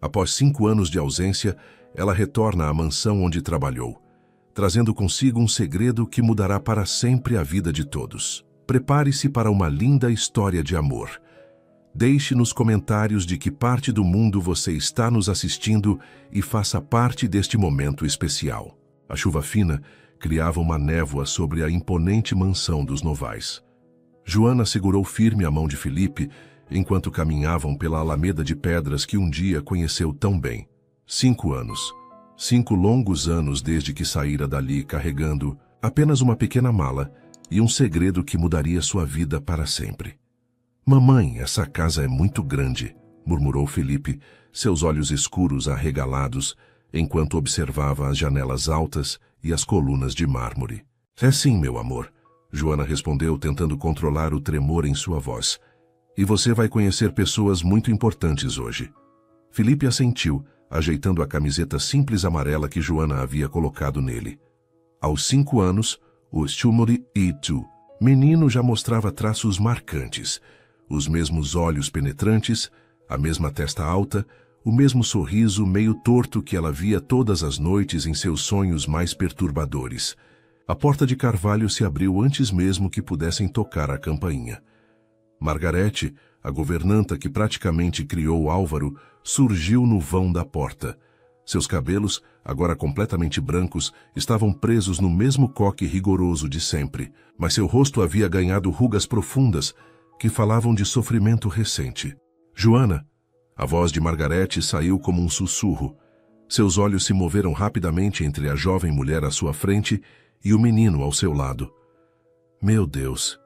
Após 5 anos de ausência, ela retorna à mansão onde trabalhou, trazendo consigo um segredo que mudará para sempre a vida de todos. Prepare-se para uma linda história de amor. Deixe nos comentários de que parte do mundo você está nos assistindo e faça parte deste momento especial. A chuva fina criava uma névoa sobre a imponente mansão dos Novais. Joana segurou firme a mão de Felipe enquanto caminhavam pela alameda de pedras que um dia conheceu tão bem. 5 anos. 5 longos anos desde que saíra dali carregando apenas uma pequena mala e um segredo que mudaria sua vida para sempre. "Mamãe, essa casa é muito grande", murmurou Felipe, seus olhos escuros arregalados, enquanto observava as janelas altas e as colunas de mármore. "É sim, meu amor", Joana respondeu, tentando controlar o tremor em sua voz. "E você vai conhecer pessoas muito importantes hoje." Felipe assentiu, ajeitando a camiseta simples amarela que Joana havia colocado nele. Aos 5 anos, o Stumori Itu, menino, já mostrava traços marcantes. Os mesmos olhos penetrantes, a mesma testa alta, o mesmo sorriso meio torto que ela via todas as noites em seus sonhos mais perturbadores. A porta de carvalho se abriu antes mesmo que pudessem tocar a campainha. Margarete, a governanta que praticamente criou Álvaro, surgiu no vão da porta. Seus cabelos, agora completamente brancos, estavam presos no mesmo coque rigoroso de sempre, mas seu rosto havia ganhado rugas profundas que falavam de sofrimento recente. "Joana!" A voz de Margarete saiu como um sussurro. Seus olhos se moveram rapidamente entre a jovem mulher à sua frente e o menino ao seu lado. "Meu Deus!"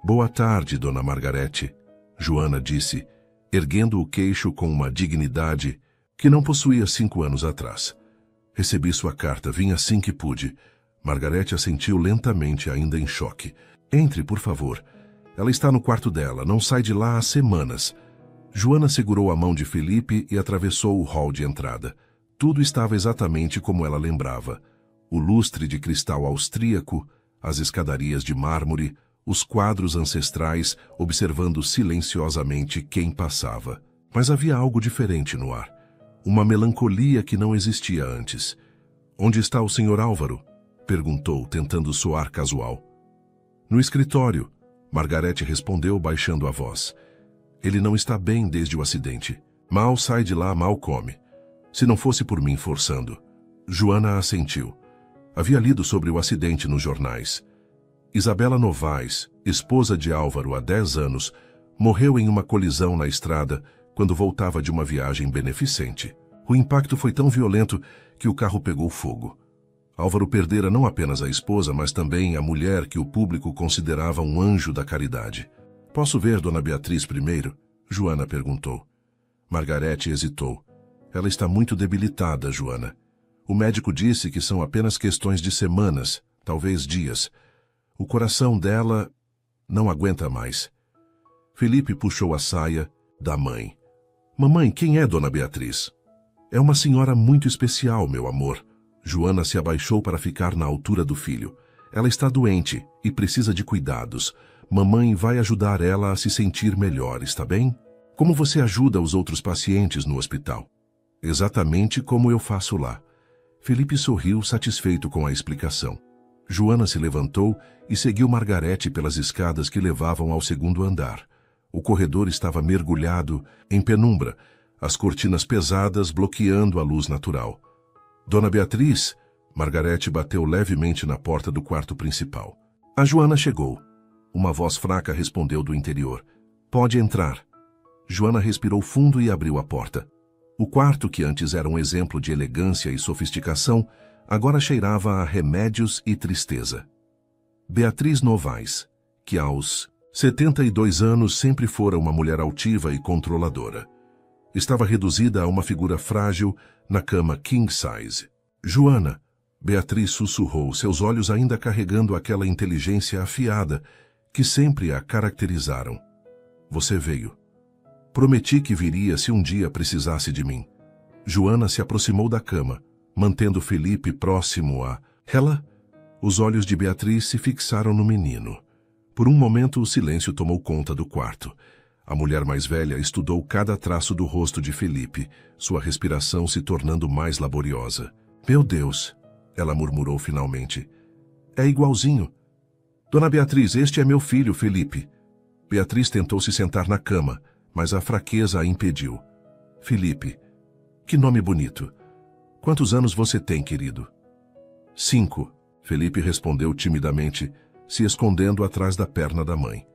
"Boa tarde, dona Margarete", Joana disse, erguendo o queixo com uma dignidade que não possuía 5 anos atrás. "Recebi sua carta, vim assim que pude." Margarete assentiu lentamente, ainda em choque. "Entre, por favor. Ela está no quarto dela, não sai de lá há semanas." Joana segurou a mão de Felipe e atravessou o hall de entrada. Tudo estava exatamente como ela lembrava. O lustre de cristal austríaco, as escadarias de mármore, os quadros ancestrais observando silenciosamente quem passava. Mas havia algo diferente no ar. Uma melancolia que não existia antes. "Onde está o Sr. Álvaro?" perguntou, tentando soar casual. "No escritório", Margarete respondeu, baixando a voz. "Ele não está bem desde o acidente. Mal sai de lá, mal come. Se não fosse por mim forçando." Joana assentiu. Havia lido sobre o acidente nos jornais. Isabela Novais, esposa de Álvaro há 10 anos, morreu em uma colisão na estrada quando voltava de uma viagem beneficente. O impacto foi tão violento que o carro pegou fogo. Álvaro perdera não apenas a esposa, mas também a mulher que o público considerava um anjo da caridade. "Posso ver Dona Beatriz primeiro?" Joana perguntou. Margarete hesitou. "Ela está muito debilitada, Joana. O médico disse que são apenas questões de semanas, talvez dias. O coração dela não aguenta mais." Felipe puxou a saia da mãe. "Mamãe, quem é Dona Beatriz?" "É uma senhora muito especial, meu amor." Joana se abaixou para ficar na altura do filho. "Ela está doente e precisa de cuidados. Mamãe vai ajudar ela a se sentir melhor, está bem? Como você ajuda os outros pacientes no hospital?" "Exatamente como eu faço lá." Felipe sorriu, satisfeito com a explicação. Joana se levantou e seguiu Margarete pelas escadas que levavam ao 2º andar. O corredor estava mergulhado em penumbra, as cortinas pesadas bloqueando a luz natural. "Dona Beatriz!" Margarete bateu levemente na porta do quarto principal. A Joana chegou. Uma voz fraca respondeu do interior. "Pode entrar." Joana respirou fundo e abriu a porta. O quarto, que antes era um exemplo de elegância e sofisticação, agora cheirava a remédios e tristeza. Beatriz Novais, que aos 72 anos sempre fora uma mulher altiva e controladora, estava reduzida a uma figura frágil na cama king size. "Joana", Beatriz sussurrou, seus olhos ainda carregando aquela inteligência afiada que sempre a caracterizaram. "Você veio. Prometi que viria se um dia precisasse de mim." Joana se aproximou da cama, mantendo Felipe próximo a ela. Os olhos de Beatriz se fixaram no menino. Por um momento o silêncio tomou conta do quarto. A mulher mais velha estudou cada traço do rosto de Felipe, sua respiração se tornando mais laboriosa. Meu Deus, ela murmurou finalmente. É igualzinho. Dona Beatriz, este é meu filho, Felipe. Beatriz tentou se sentar na cama, mas a fraqueza a impediu. Felipe, que nome bonito. Quantos anos você tem, querido? 5, Felipe respondeu timidamente, se escondendo atrás da perna da mãe.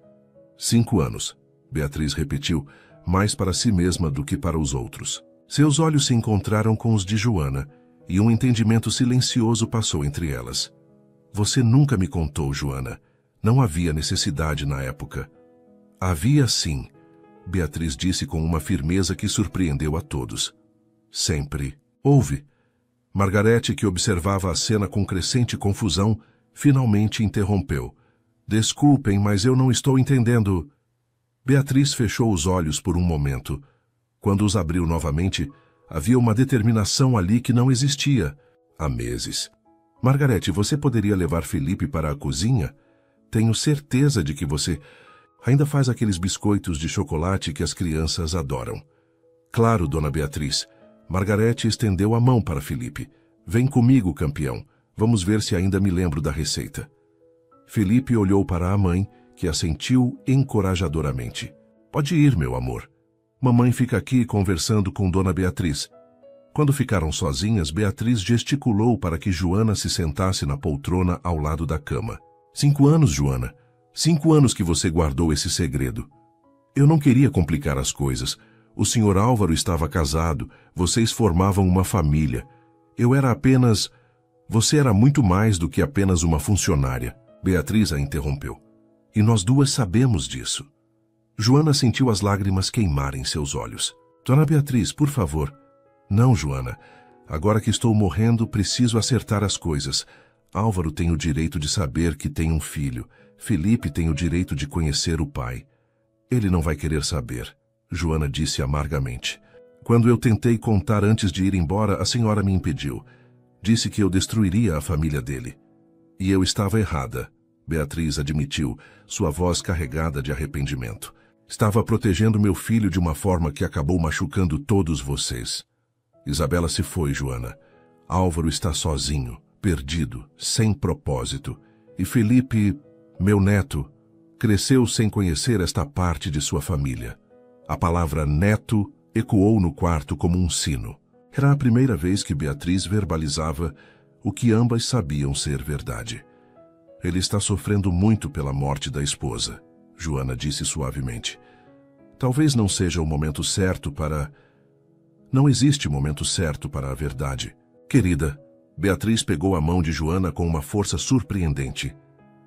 5 anos, Beatriz repetiu, mais para si mesma do que para os outros. Seus olhos se encontraram com os de Joana, e um entendimento silencioso passou entre elas. Você nunca me contou, Joana. Não havia necessidade na época. Havia sim, Beatriz disse com uma firmeza que surpreendeu a todos. Sempre. Houve. Margarete, que observava a cena com crescente confusão, finalmente interrompeu. Desculpem, mas eu não estou entendendo. Beatriz fechou os olhos por um momento. Quando os abriu novamente, havia uma determinação ali que não existia há meses. Margarete, você poderia levar Felipe para a cozinha? Tenho certeza de que você ainda faz aqueles biscoitos de chocolate que as crianças adoram. Claro, dona Beatriz. Margarete estendeu a mão para Felipe. Vem comigo, campeão. Vamos ver se ainda me lembro da receita. Felipe olhou para a mãe, que assentiu encorajadoramente. Pode ir, meu amor. Mamãe fica aqui conversando com dona Beatriz. Quando ficaram sozinhas, Beatriz gesticulou para que Joana se sentasse na poltrona ao lado da cama. 5 anos, Joana. 5 anos que você guardou esse segredo. Eu não queria complicar as coisas. O senhor Álvaro estava casado, vocês formavam uma família. Eu era apenas... Você era muito mais do que apenas uma funcionária. Beatriz a interrompeu. E nós duas sabemos disso. Joana sentiu as lágrimas queimarem seus olhos. Dona Beatriz, por favor. Não, Joana. Agora que estou morrendo, preciso acertar as coisas. Álvaro tem o direito de saber que tem um filho. Felipe tem o direito de conhecer o pai. Ele não vai querer saber, Joana disse amargamente. Quando eu tentei contar antes de ir embora, a senhora me impediu. Disse que eu destruiria a família dele. E eu estava errada, Beatriz admitiu, sua voz carregada de arrependimento. Estava protegendo meu filho de uma forma que acabou machucando todos vocês. Isabela se foi, Joana. Álvaro está sozinho, perdido, sem propósito. E Felipe, meu neto, cresceu sem conhecer esta parte de sua família. A palavra neto ecoou no quarto como um sino. Era a primeira vez que Beatriz verbalizava o que ambas sabiam ser verdade. Ele está sofrendo muito pela morte da esposa, Joana disse suavemente. Talvez não seja o momento certo para... Não existe momento certo para a verdade. Querida, Beatriz pegou a mão de Joana com uma força surpreendente.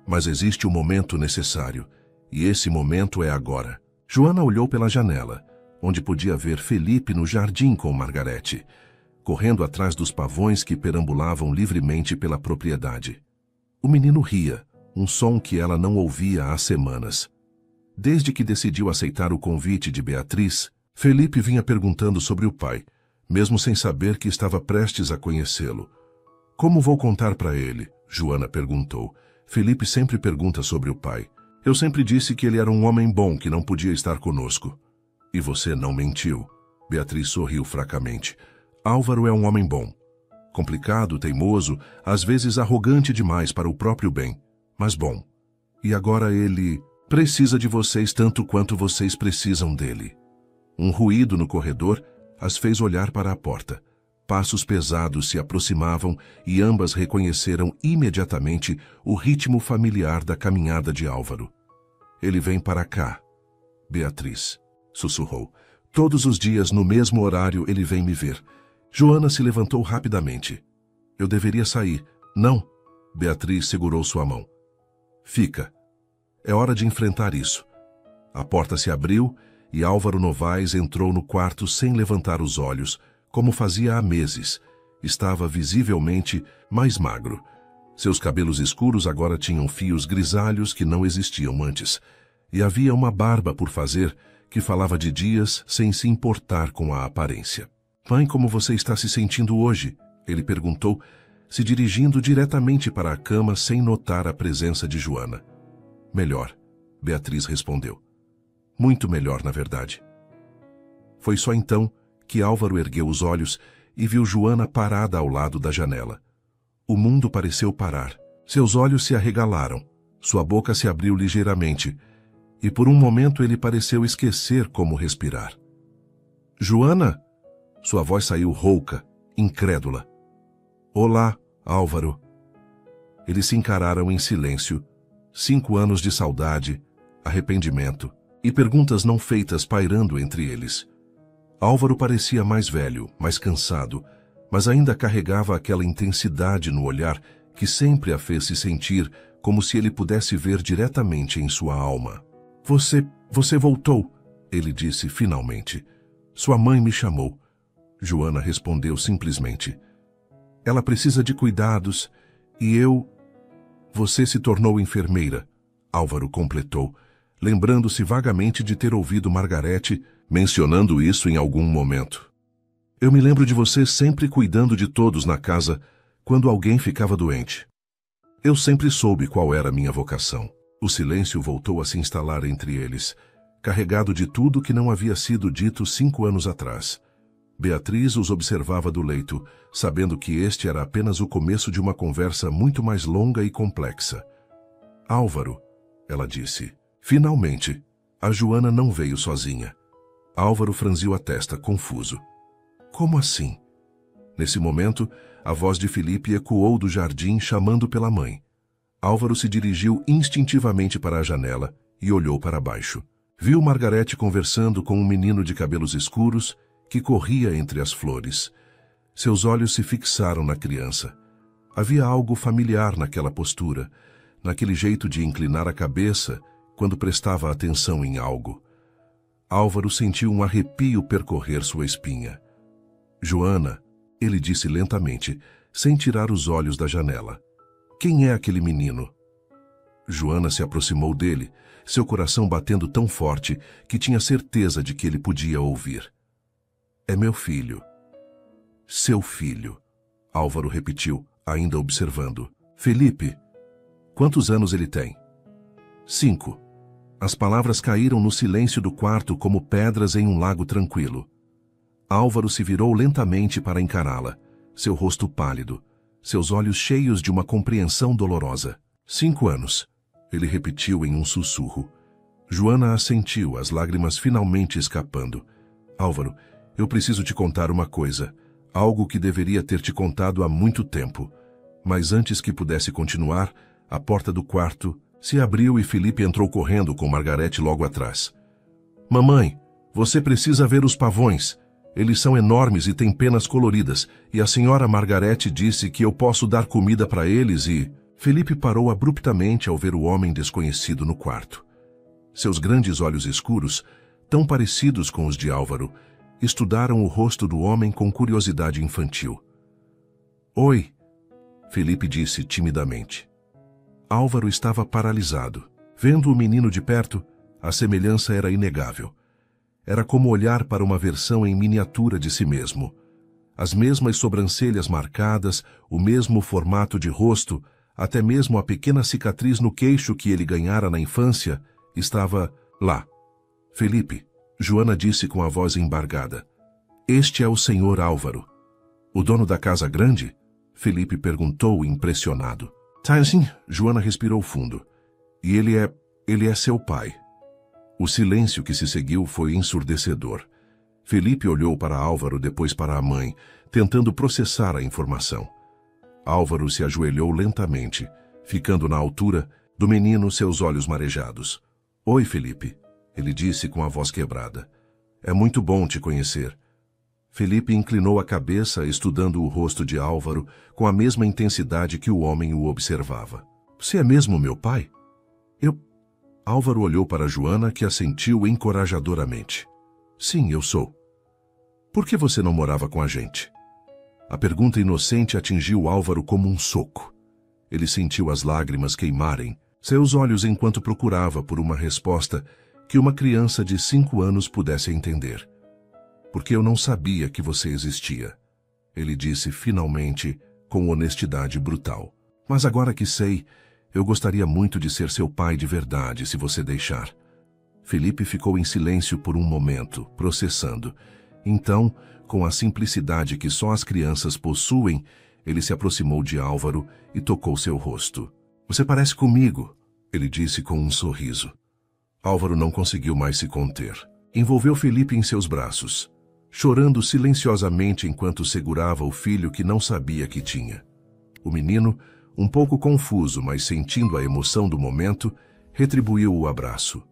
Mas existe o momento necessário, e esse momento é agora. Joana olhou pela janela, onde podia ver Felipe no jardim com Margarete, correndo atrás dos pavões que perambulavam livremente pela propriedade. O menino ria, um som que ela não ouvia há semanas. Desde que decidiu aceitar o convite de Beatriz, Felipe vinha perguntando sobre o pai, mesmo sem saber que estava prestes a conhecê-lo. Como vou contar para ele? Joana perguntou. Felipe sempre pergunta sobre o pai. Eu sempre disse que ele era um homem bom que não podia estar conosco. E você não mentiu. Beatriz sorriu fracamente. Álvaro é um homem bom. Complicado, teimoso, às vezes arrogante demais para o próprio bem, mas bom. E agora ele precisa de vocês tanto quanto vocês precisam dele. Um ruído no corredor as fez olhar para a porta. Passos pesados se aproximavam e ambas reconheceram imediatamente o ritmo familiar da caminhada de Álvaro. Ele vem para cá, Beatriz, sussurrou. Todos os dias, no mesmo horário, ele vem me ver. Joana se levantou rapidamente. Eu deveria sair. Não. Beatriz segurou sua mão. Fica. É hora de enfrentar isso. A porta se abriu e Álvaro Novaes entrou no quarto sem levantar os olhos, como fazia há meses. Estava visivelmente mais magro. Seus cabelos escuros agora tinham fios grisalhos que não existiam antes. E havia uma barba por fazer que falava de dias sem se importar com a aparência. Mãe, como você está se sentindo hoje? Ele perguntou, se dirigindo diretamente para a cama sem notar a presença de Joana. Melhor, Beatriz respondeu. Muito melhor, na verdade. Foi só então que Álvaro ergueu os olhos e viu Joana parada ao lado da janela. O mundo pareceu parar. Seus olhos se arregalaram, sua boca se abriu ligeiramente, e por um momento ele pareceu esquecer como respirar. Joana? Sua voz saiu rouca, incrédula. Olá, Álvaro. Eles se encararam em silêncio. 5 anos de saudade, arrependimento e perguntas não feitas pairando entre eles. Álvaro parecia mais velho, mais cansado, mas ainda carregava aquela intensidade no olhar que sempre a fez se sentir como se ele pudesse ver diretamente em sua alma. Você voltou, ele disse finalmente. Sua mãe me chamou. Joana respondeu simplesmente. Ela precisa de cuidados e eu... Você se tornou enfermeira, Álvaro completou, lembrando-se vagamente de ter ouvido Margarete mencionando isso em algum momento. Eu me lembro de você sempre cuidando de todos na casa quando alguém ficava doente. Eu sempre soube qual era a minha vocação. O silêncio voltou a se instalar entre eles, carregado de tudo que não havia sido dito 5 anos atrás. Beatriz os observava do leito, sabendo que este era apenas o começo de uma conversa muito mais longa e complexa. Álvaro, ela disse. Finalmente, a Joana não veio sozinha. Álvaro franziu a testa, confuso. Como assim? Nesse momento, a voz de Felipe ecoou do jardim chamando pela mãe. Álvaro se dirigiu instintivamente para a janela e olhou para baixo. Viu Margarete conversando com um menino de cabelos escuros que corria entre as flores. Seus olhos se fixaram na criança. Havia algo familiar naquela postura, naquele jeito de inclinar a cabeça quando prestava atenção em algo. Álvaro sentiu um arrepio percorrer sua espinha. Joana, ele disse lentamente, sem tirar os olhos da janela. Quem é aquele menino? Joana se aproximou dele, seu coração batendo tão forte que tinha certeza de que ele podia ouvir. É meu filho. Seu filho, Álvaro repetiu, ainda observando. Felipe, quantos anos ele tem? 5. As palavras caíram no silêncio do quarto como pedras em um lago tranquilo. Álvaro se virou lentamente para encará-la, seu rosto pálido, seus olhos cheios de uma compreensão dolorosa. 5 anos, ele repetiu em um sussurro. Joana assentiu, as lágrimas finalmente escapando. Álvaro, eu preciso te contar uma coisa, algo que deveria ter te contado há muito tempo. Mas antes que pudesse continuar, a porta do quarto se abriu e Felipe entrou correndo com Margarete logo atrás. Mamãe, você precisa ver os pavões. Eles são enormes e têm penas coloridas, e a senhora Margarete disse que eu posso dar comida para eles e... Felipe parou abruptamente ao ver o homem desconhecido no quarto. Seus grandes olhos escuros, tão parecidos com os de Álvaro, estudaram o rosto do homem com curiosidade infantil. Oi, Felipe disse timidamente. Álvaro estava paralisado. Vendo o menino de perto, a semelhança era inegável. Era como olhar para uma versão em miniatura de si mesmo. As mesmas sobrancelhas marcadas, o mesmo formato de rosto, até mesmo a pequena cicatriz no queixo que ele ganhara na infância, estava lá. Felipe, Joana disse com a voz embargada. Este é o senhor Álvaro. O dono da casa grande? Felipe perguntou, impressionado. Sim, Joana respirou fundo. E ele é seu pai. O silêncio que se seguiu foi ensurdecedor. Felipe olhou para Álvaro, depois para a mãe, tentando processar a informação. Álvaro se ajoelhou lentamente, ficando na altura do menino, seus olhos marejados. Oi, Felipe, ele disse com a voz quebrada. É muito bom te conhecer. Felipe inclinou a cabeça, estudando o rosto de Álvaro com a mesma intensidade que o homem o observava. Você é mesmo meu pai? Álvaro olhou para Joana, que assentiu encorajadoramente. Sim, eu sou. Por que você não morava com a gente? A pergunta inocente atingiu Álvaro como um soco. Ele sentiu as lágrimas queimarem seus olhos enquanto procurava por uma resposta que uma criança de 5 anos pudesse entender. Porque eu não sabia que você existia, ele disse finalmente com honestidade brutal. Mas agora que sei, eu gostaria muito de ser seu pai de verdade, se você deixar. Felipe ficou em silêncio por um momento, processando. Então, com a simplicidade que só as crianças possuem, ele se aproximou de Álvaro e tocou seu rosto. "Você parece comigo", ele disse com um sorriso. Álvaro não conseguiu mais se conter. Envolveu Felipe em seus braços, chorando silenciosamente enquanto segurava o filho que não sabia que tinha. O menino, um pouco confuso, mas sentindo a emoção do momento, retribuiu o abraço.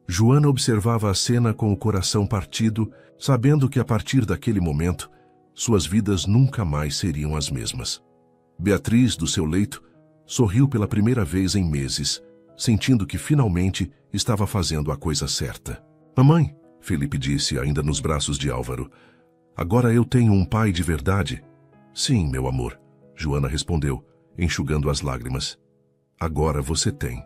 Joana observava a cena com o coração partido, sabendo que a partir daquele momento, suas vidas nunca mais seriam as mesmas. Beatriz, do seu leito, sorriu pela primeira vez em meses, sentindo que finalmente estava fazendo a coisa certa. "Mamãe", Felipe disse, ainda nos braços de Álvaro, "agora eu tenho um pai de verdade." "Sim, meu amor", Joana respondeu, enxugando as lágrimas. "Agora você tem."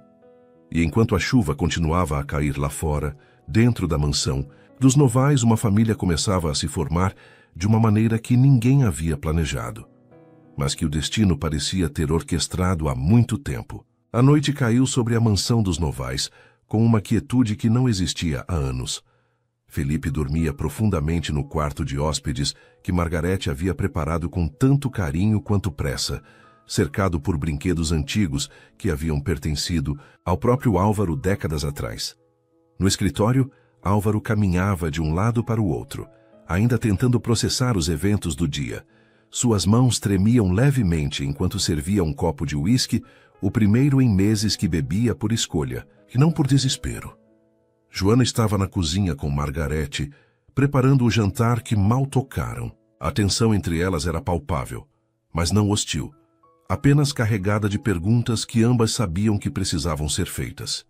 E enquanto a chuva continuava a cair lá fora, dentro da mansão, dos Novais uma família começava a se formar de uma maneira que ninguém havia planejado, mas que o destino parecia ter orquestrado há muito tempo. A noite caiu sobre a mansão dos Novais, com uma quietude que não existia há anos. Felipe dormia profundamente no quarto de hóspedes que Margarete havia preparado com tanto carinho quanto pressa, cercado por brinquedos antigos que haviam pertencido ao próprio Álvaro décadas atrás. No escritório, Álvaro caminhava de um lado para o outro, ainda tentando processar os eventos do dia. Suas mãos tremiam levemente enquanto servia um copo de uísque, o primeiro em meses que bebia por escolha, e não por desespero. Joana estava na cozinha com Margarete, preparando o jantar que mal tocaram. A tensão entre elas era palpável, mas não hostil, apenas carregada de perguntas que ambas sabiam que precisavam ser feitas.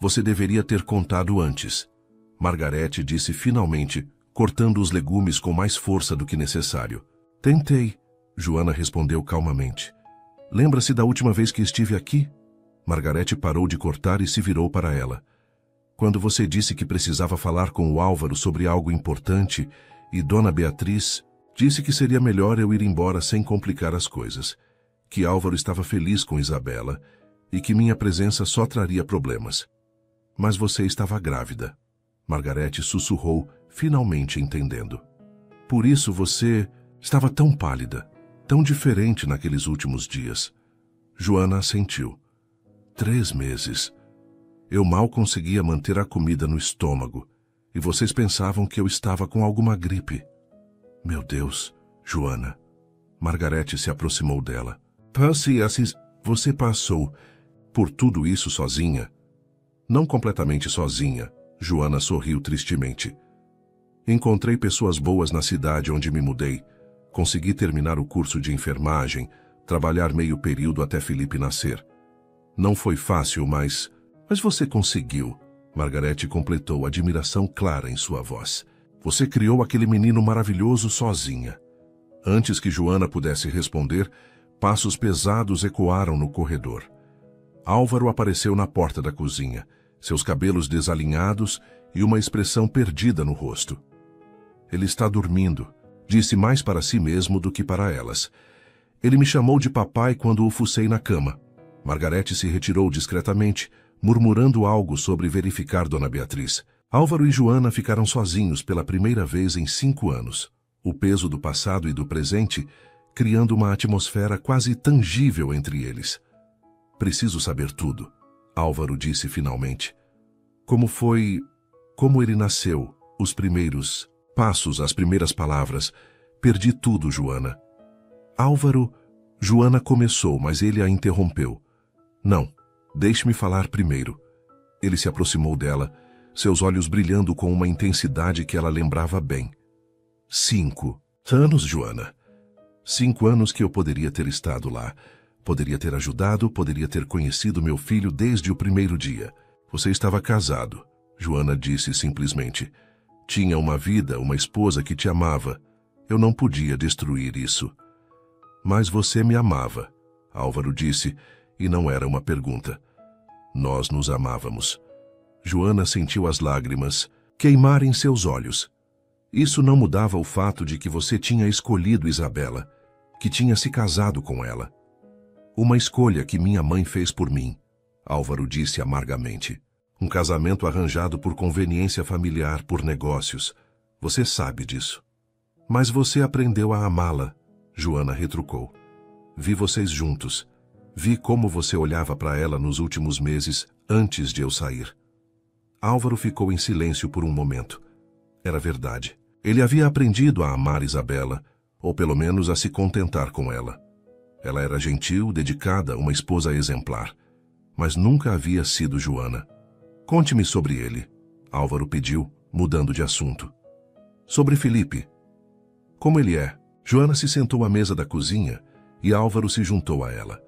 "Você deveria ter contado antes", Margarete disse finalmente, cortando os legumes com mais força do que necessário. "Tentei", Joana respondeu calmamente. "Lembra-se da última vez que estive aqui?" Margarete parou de cortar e se virou para ela. "Quando você disse que precisava falar com o Álvaro sobre algo importante e Dona Beatriz disse que seria melhor eu ir embora sem complicar as coisas, que Álvaro estava feliz com Isabela e que minha presença só traria problemas. Mas você estava grávida." Margarete sussurrou, finalmente entendendo. "Por isso você estava tão pálida, tão diferente naqueles últimos dias." Joana assentiu. 3 meses. Eu mal conseguia manter a comida no estômago, e vocês pensavam que eu estava com alguma gripe. Meu Deus, Joana. Margarete se aproximou dela. Você passou por tudo isso sozinha? Não completamente sozinha, Joana sorriu tristemente. Encontrei pessoas boas na cidade onde me mudei. Consegui terminar o curso de enfermagem, trabalhar meio período até Felipe nascer. Não foi fácil, mas você conseguiu. Margarete completou, admiração clara em sua voz. Você criou aquele menino maravilhoso sozinha. Antes que Joana pudesse responder, passos pesados ecoaram no corredor. Álvaro apareceu na porta da cozinha, seus cabelos desalinhados e uma expressão perdida no rosto. Ele está dormindo, disse mais para si mesmo do que para elas. Ele me chamou de papai quando o fucei na cama. Margarete se retirou discretamente, murmurando algo sobre verificar Dona Beatriz. Álvaro e Joana ficaram sozinhos pela primeira vez em 5 anos. O peso do passado e do presente, criando uma atmosfera quase tangível entre eles. Preciso saber tudo, Álvaro disse finalmente. Como ele nasceu, os primeiros passos, as primeiras palavras. Perdi tudo, Joana. Álvaro, Joana começou, mas ele a interrompeu. Não, deixe-me falar primeiro. Ele se aproximou dela, seus olhos brilhando com uma intensidade que ela lembrava bem. 5 anos, Joana. 5 anos que eu poderia ter estado lá. Poderia ter ajudado, poderia ter conhecido meu filho desde o primeiro dia. Você estava casado, Joana disse simplesmente. Tinha uma vida, uma esposa que te amava. Eu não podia destruir isso. Mas você me amava, Álvaro disse, e não era uma pergunta. Nós nos amávamos. Joana sentiu as lágrimas queimar em seus olhos. Isso não mudava o fato de que você tinha escolhido Isabela, que tinha se casado com ela. Uma escolha que minha mãe fez por mim, Álvaro disse amargamente. Um casamento arranjado por conveniência familiar, por negócios. Você sabe disso. Mas você aprendeu a amá-la, Joana retrucou. Vi vocês juntos. Vi como você olhava para ela nos últimos meses, antes de eu sair. Álvaro ficou em silêncio por um momento. Era verdade. Ele havia aprendido a amar Isabela, ou pelo menos a se contentar com ela. Ela era gentil, dedicada, uma esposa exemplar. Mas nunca havia sido Joana. Conte-me sobre ele, Álvaro pediu, mudando de assunto. Sobre Felipe. Como ele é? Joana se sentou à mesa da cozinha e Álvaro se juntou a ela.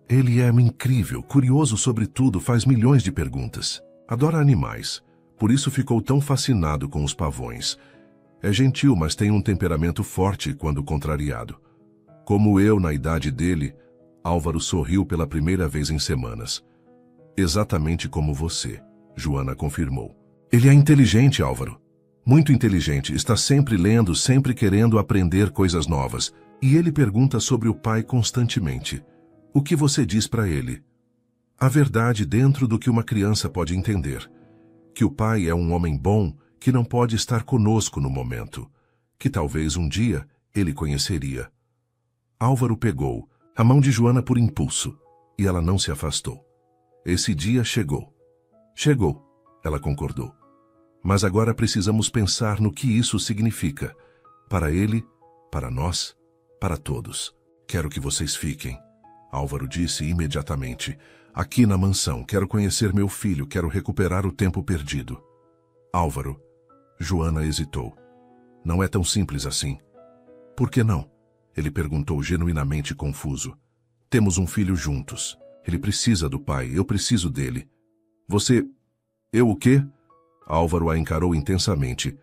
Ele é incrível, curioso sobre tudo, faz milhões de perguntas. Adora animais, por isso ficou tão fascinado com os pavões. É gentil, mas tem um temperamento forte quando contrariado. Como eu na idade dele, Álvaro sorriu pela primeira vez em semanas. Exatamente como você, Joana confirmou. Ele é inteligente, Álvaro. Muito inteligente, está sempre lendo, sempre querendo aprender coisas novas. E ele pergunta sobre o pai constantemente. O que você diz para ele? A verdade dentro do que uma criança pode entender. Que o pai é um homem bom, que não pode estar conosco no momento. Que talvez um dia ele conheceria. Álvaro pegou a mão de Joana por impulso, e ela não se afastou. Esse dia chegou. Chegou, ela concordou. Mas agora precisamos pensar no que isso significa. Para ele, para nós, para todos. Quero que vocês fiquem, Álvaro disse imediatamente. Aqui na mansão, quero conhecer meu filho, quero recuperar o tempo perdido. Álvaro, Joana hesitou. Não é tão simples assim. Por que não? Ele perguntou genuinamente confuso. Temos um filho juntos. Ele precisa do pai, eu preciso dele. Você... Eu o quê? Álvaro a encarou intensamente.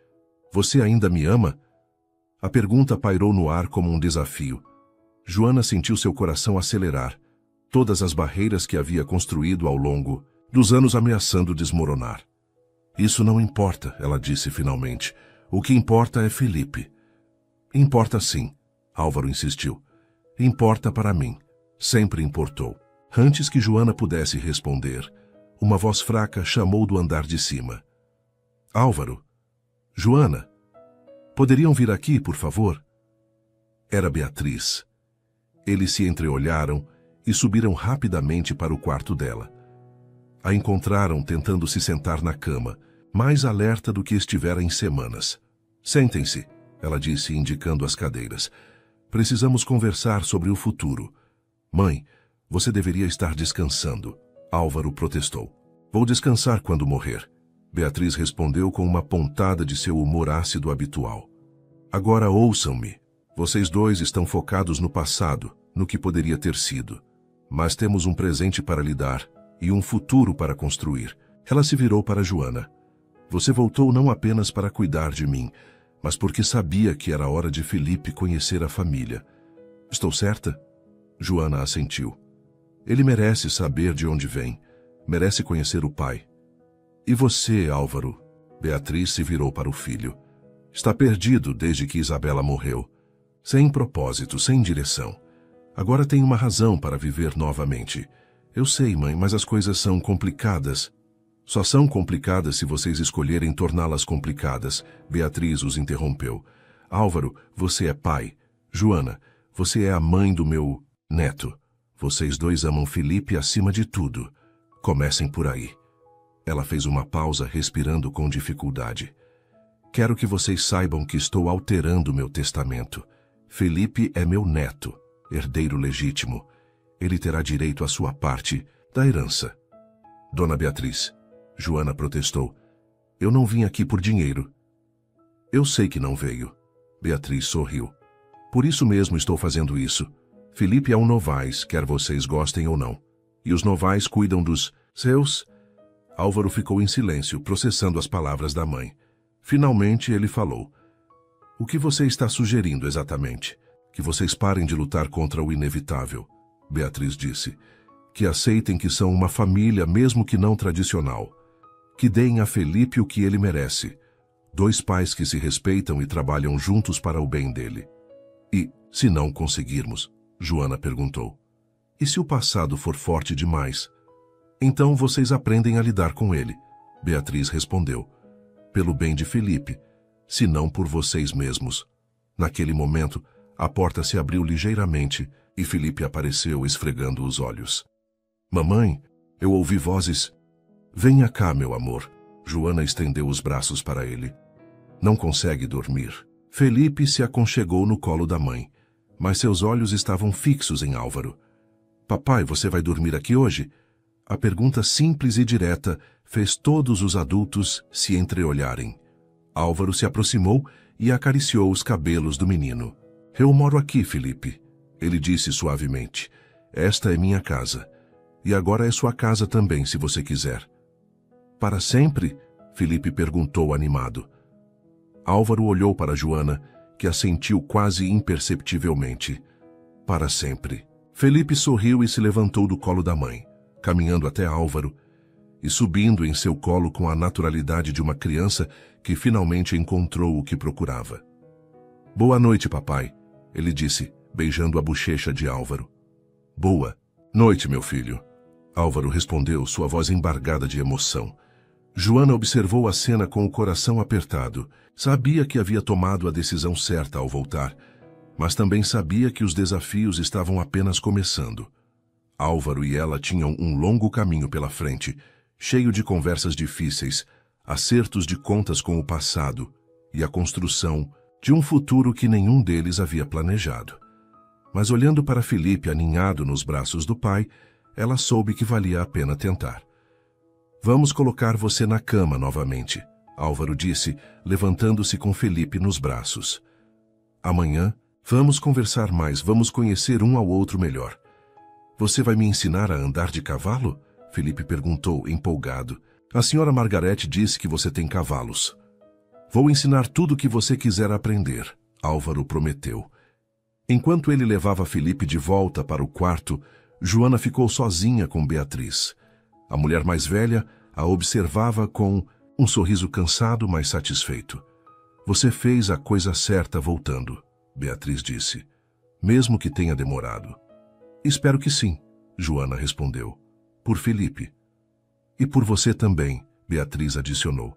Você ainda me ama? A pergunta pairou no ar como um desafio. Joana sentiu seu coração acelerar. Todas as barreiras que havia construído ao longo dos anos ameaçando desmoronar. Isso não importa, ela disse finalmente. O que importa é Felipe. Importa sim, Álvaro insistiu. Importa para mim. Sempre importou. Antes que Joana pudesse responder, uma voz fraca chamou do andar de cima. Álvaro, Joana, poderiam vir aqui, por favor? Era Beatriz. Eles se entreolharam e subiram rapidamente para o quarto dela. A encontraram tentando se sentar na cama, mais alerta do que estivera em semanas. Sentem-se, ela disse, indicando as cadeiras. Precisamos conversar sobre o futuro. Mãe, você deveria estar descansando. Álvaro protestou. Vou descansar quando morrer. Beatriz respondeu com uma pontada de seu humor ácido habitual. Agora ouçam-me. Vocês dois estão focados no passado, no que poderia ter sido. Mas temos um presente para lhe dar e um futuro para construir. Ela se virou para Joana. Você voltou não apenas para cuidar de mim, mas porque sabia que era hora de Felipe conhecer a família. Estou certa? Joana assentiu. Ele merece saber de onde vem. Merece conhecer o pai. E você, Álvaro? Beatriz se virou para o filho. Está perdido desde que Isabela morreu. Sem propósito, sem direção. Agora tem uma razão para viver novamente. Eu sei, mãe, mas as coisas são complicadas. Só são complicadas se vocês escolherem torná-las complicadas. Beatriz os interrompeu. Álvaro, você é pai. Joana, você é a mãe do meu neto. Vocês dois amam Felipe acima de tudo. Comecem por aí. Ela fez uma pausa, respirando com dificuldade. Quero que vocês saibam que estou alterando meu testamento. Felipe é meu neto, herdeiro legítimo. Ele terá direito à sua parte da herança. Dona Beatriz, Joana protestou. Eu não vim aqui por dinheiro. Eu sei que não veio. Beatriz sorriu. Por isso mesmo estou fazendo isso. Felipe é um novais, quer vocês gostem ou não. E os novais cuidam dos seus... Álvaro ficou em silêncio, processando as palavras da mãe. Finalmente ele falou. O que você está sugerindo exatamente? Que vocês parem de lutar contra o inevitável. Beatriz disse. Que aceitem que são uma família, mesmo que não tradicional. Que deem a Felipe o que ele merece. Dois pais que se respeitam e trabalham juntos para o bem dele. E, se não conseguirmos? Joana perguntou. E se o passado for forte demais? Então vocês aprendem a lidar com ele. Beatriz respondeu. Pelo bem de Felipe, se não por vocês mesmos. Naquele momento, a porta se abriu ligeiramente e Felipe apareceu esfregando os olhos. Mamãe, eu ouvi vozes. Venha cá, meu amor. Joana estendeu os braços para ele. Não consegue dormir. Felipe se aconchegou no colo da mãe, mas seus olhos estavam fixos em Álvaro. Papai, você vai dormir aqui hoje? A pergunta simples e direta fez todos os adultos se entreolharem. Álvaro se aproximou e acariciou os cabelos do menino. Eu moro aqui, Felipe, ele disse suavemente. Esta é minha casa. E agora é sua casa também, se você quiser. Para sempre? Felipe perguntou animado. Álvaro olhou para Joana, que assentiu quase imperceptivelmente. Para sempre. Felipe sorriu e se levantou do colo da mãe, caminhando até Álvaro e subindo em seu colo com a naturalidade de uma criança que finalmente encontrou o que procurava. Boa noite, papai, ele disse, beijando a bochecha de Álvaro. Boa noite, meu filho. Álvaro respondeu, sua voz embargada de emoção. Joana observou a cena com o coração apertado. Sabia que havia tomado a decisão certa ao voltar, mas também sabia que os desafios estavam apenas começando. Álvaro e ela tinham um longo caminho pela frente, cheio de conversas difíceis, acertos de contas com o passado e a construção de um futuro que nenhum deles havia planejado. Mas olhando para Felipe aninhado nos braços do pai, ela soube que valia a pena tentar. Vamos colocar você na cama novamente, Álvaro disse, levantando-se com Felipe nos braços. Amanhã, vamos conversar mais, vamos conhecer um ao outro melhor. Você vai me ensinar a andar de cavalo? Felipe perguntou, empolgado. A senhora Margarete disse que você tem cavalos. Vou ensinar tudo o que você quiser aprender, Álvaro prometeu. Enquanto ele levava Felipe de volta para o quarto, Joana ficou sozinha com Beatriz. A mulher mais velha a observava com um sorriso cansado, mas satisfeito. Você fez a coisa certa voltando, Beatriz disse, mesmo que tenha demorado. Espero que sim, Joana respondeu. Por Felipe. E por você também, Beatriz adicionou.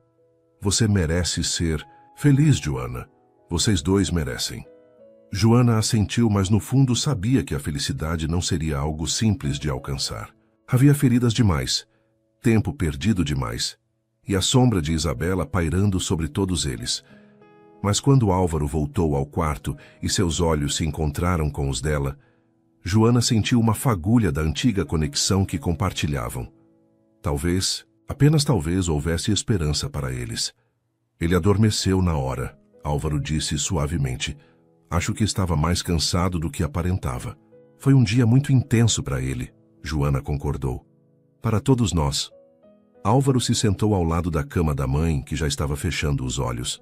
Você merece ser feliz, Joana. Vocês dois merecem. Joana assentiu, mas no fundo sabia que a felicidade não seria algo simples de alcançar. Havia feridas demais, tempo perdido demais, e a sombra de Isabela pairando sobre todos eles. Mas quando Álvaro voltou ao quarto e seus olhos se encontraram com os dela, Joana sentiu uma fagulha da antiga conexão que compartilhavam. Talvez, apenas talvez, houvesse esperança para eles. Ele adormeceu na hora, Álvaro disse suavemente. Acho que estava mais cansado do que aparentava. Foi um dia muito intenso para ele, Joana concordou. Para todos nós. Álvaro se sentou ao lado da cama da mãe, que já estava fechando os olhos.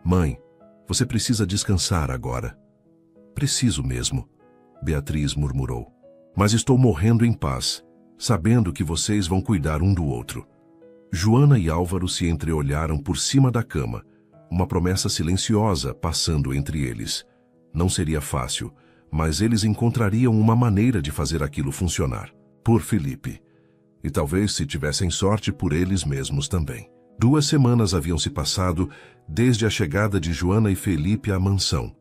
Mãe, você precisa descansar agora. Preciso mesmo, Beatriz murmurou. Mas estou morrendo em paz, sabendo que vocês vão cuidar um do outro. Joana e Álvaro se entreolharam por cima da cama, uma promessa silenciosa passando entre eles. Não seria fácil, mas eles encontrariam uma maneira de fazer aquilo funcionar. Por Felipe. E talvez, se tivessem sorte, por eles mesmos também. 2 semanas haviam se passado desde a chegada de Joana e Felipe à mansão.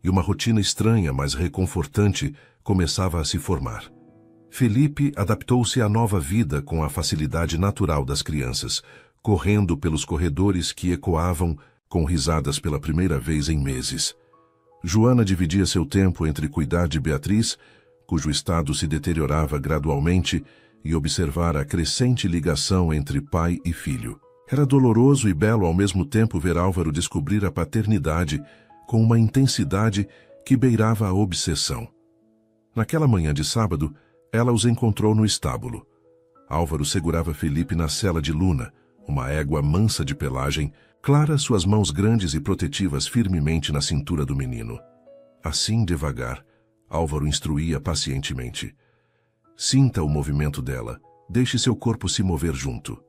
E uma rotina estranha, mas reconfortante, começava a se formar. Felipe adaptou-se à nova vida com a facilidade natural das crianças, correndo pelos corredores que ecoavam com risadas pela primeira vez em meses. Joana dividia seu tempo entre cuidar de Beatriz, cujo estado se deteriorava gradualmente, e observar a crescente ligação entre pai e filho. Era doloroso e belo ao mesmo tempo ver Álvaro descobrir a paternidade com uma intensidade que beirava a obsessão. Naquela manhã de sábado, ela os encontrou no estábulo. Álvaro segurava Felipe na sela de Luna, uma égua mansa de pelagem, clara, suas mãos grandes e protetivas firmemente na cintura do menino. Assim, devagar, Álvaro instruía pacientemente. Sinta o movimento dela, deixe seu corpo se mover junto.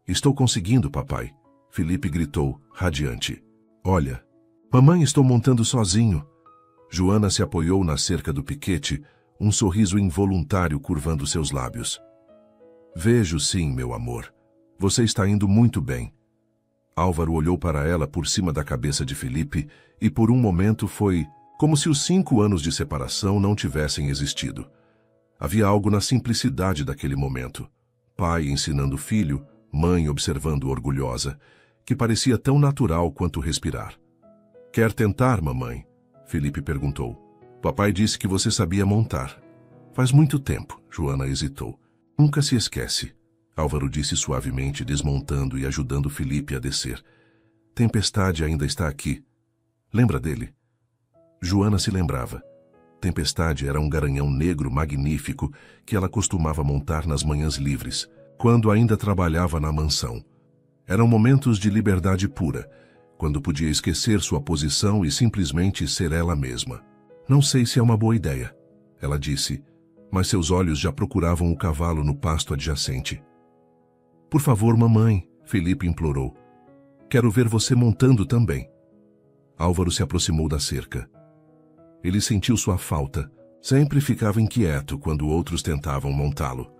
Estou conseguindo, papai, Felipe gritou, radiante. Olha, mamãe, estou montando sozinho. Joana se apoiou na cerca do piquete, um sorriso involuntário curvando seus lábios. Vejo sim, meu amor. Você está indo muito bem. Álvaro olhou para ela por cima da cabeça de Felipe e por um momento foi como se os 5 anos de separação não tivessem existido. Havia algo na simplicidade daquele momento. Pai ensinando filho, mãe observando orgulhosa, que parecia tão natural quanto respirar. Quer tentar, mamãe? Felipe perguntou. Papai disse que você sabia montar. Faz muito tempo, Joana hesitou. Nunca se esquece. Álvaro disse suavemente, desmontando e ajudando Felipe a descer. Tempestade ainda está aqui. Lembra dele? Joana se lembrava. Tempestade era um garanhão negro magnífico que ela costumava montar nas manhãs livres, quando ainda trabalhava na mansão. Eram momentos de liberdade pura, quando podia esquecer sua posição e simplesmente ser ela mesma. Não sei se é uma boa ideia, ela disse, mas seus olhos já procuravam o cavalo no pasto adjacente. Por favor, mamãe, Felipe implorou. Quero ver você montando também. Álvaro se aproximou da cerca. Ele sentiu sua falta. Sempre ficava inquieto quando outros tentavam montá-lo.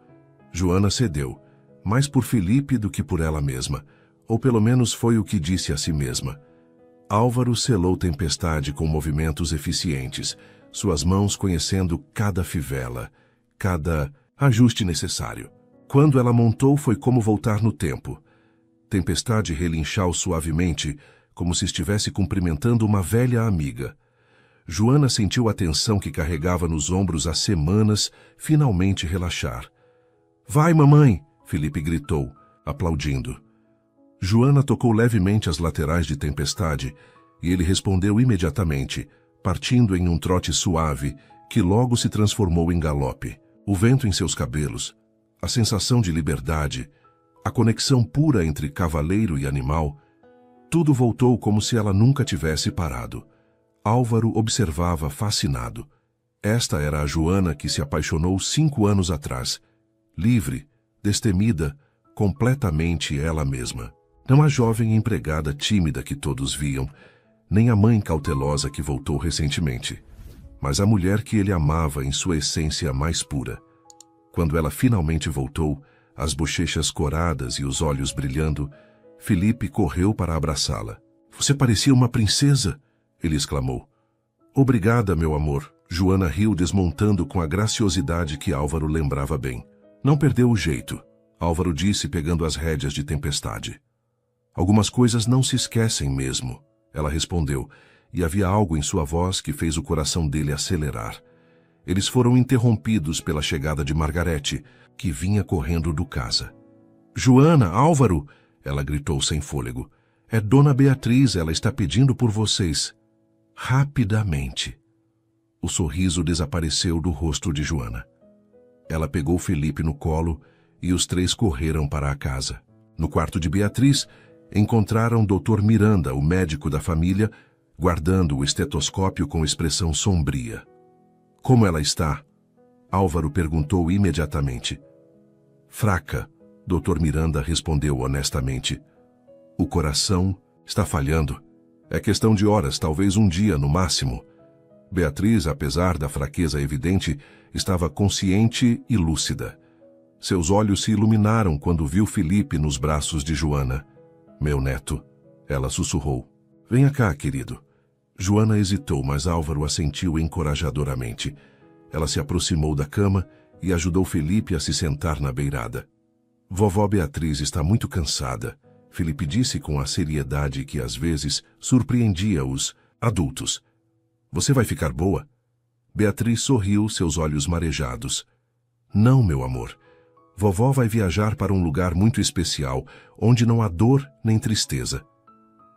Joana cedeu, mais por Felipe do que por ela mesma, ou pelo menos foi o que disse a si mesma. Álvaro selou Tempestade com movimentos eficientes, suas mãos conhecendo cada fivela, cada ajuste necessário. Quando ela montou, foi como voltar no tempo. Tempestade relinchou suavemente, como se estivesse cumprimentando uma velha amiga. Joana sentiu a tensão que carregava nos ombros há semanas finalmente relaxar. Vai, mamãe! Felipe gritou, aplaudindo. Joana tocou levemente as laterais de Tempestade e ele respondeu imediatamente, partindo em um trote suave que logo se transformou em galope. O vento em seus cabelos, a sensação de liberdade, a conexão pura entre cavaleiro e animal, tudo voltou como se ela nunca tivesse parado. Álvaro observava fascinado. Esta era a Joana que se apaixonou 5 anos atrás. Livre, destemida, completamente ela mesma. Não a jovem empregada tímida que todos viam, nem a mãe cautelosa que voltou recentemente, mas a mulher que ele amava em sua essência mais pura. Quando ela finalmente voltou, as bochechas coradas e os olhos brilhando, Felipe correu para abraçá-la. Você parecia uma princesa, ele exclamou. Obrigada, meu amor. Joana riu desmontando com a graciosidade que Álvaro lembrava bem. Não perdeu o jeito, Álvaro disse pegando as rédeas de Tempestade. Algumas coisas não se esquecem mesmo, ela respondeu, e havia algo em sua voz que fez o coração dele acelerar. Eles foram interrompidos pela chegada de Margarete, que vinha correndo do casa. Joana, Álvaro! Ela gritou sem fôlego. É Dona Beatriz, ela está pedindo por vocês. Rapidamente. O sorriso desapareceu do rosto de Joana. Ela pegou Felipe no colo e os 3 correram para a casa. No quarto de Beatriz, encontraram Dr. Miranda, o médico da família, guardando o estetoscópio com expressão sombria. Como ela está? Álvaro perguntou imediatamente. Fraca, Dr. Miranda respondeu honestamente. O coração está falhando. É questão de horas, talvez um dia no máximo. Beatriz, apesar da fraqueza evidente, estava consciente e lúcida. Seus olhos se iluminaram quando viu Felipe nos braços de Joana. Meu neto, ela sussurrou. Venha cá, querido. Joana hesitou, mas Álvaro assentiu encorajadoramente. Ela se aproximou da cama e ajudou Felipe a se sentar na beirada. Vovó Beatriz está muito cansada, Felipe disse com a seriedade que às vezes surpreendia os adultos. Você vai ficar boa? Beatriz sorriu, seus olhos marejados. Não, meu amor. Vovó vai viajar para um lugar muito especial, onde não há dor nem tristeza.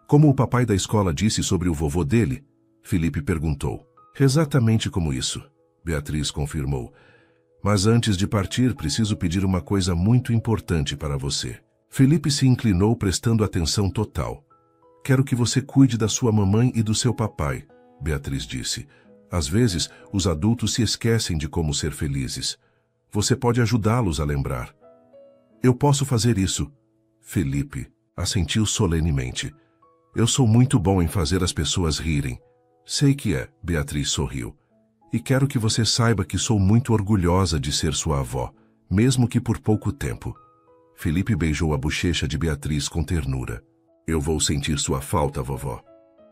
Como o papai da escola disse sobre o vovô dele? Felipe perguntou. Exatamente como isso, Beatriz confirmou. Mas antes de partir, preciso pedir uma coisa muito importante para você. Felipe se inclinou prestando atenção total. Quero que você cuide da sua mamãe e do seu papai, Beatriz disse. Às vezes, os adultos se esquecem de como ser felizes. Você pode ajudá-los a lembrar. Eu posso fazer isso. Felipe assentiu solenemente. Eu sou muito bom em fazer as pessoas rirem. Sei que é, Beatriz sorriu. E quero que você saiba que sou muito orgulhosa de ser sua avó, mesmo que por pouco tempo. Felipe beijou a bochecha de Beatriz com ternura. Eu vou sentir sua falta, vovó.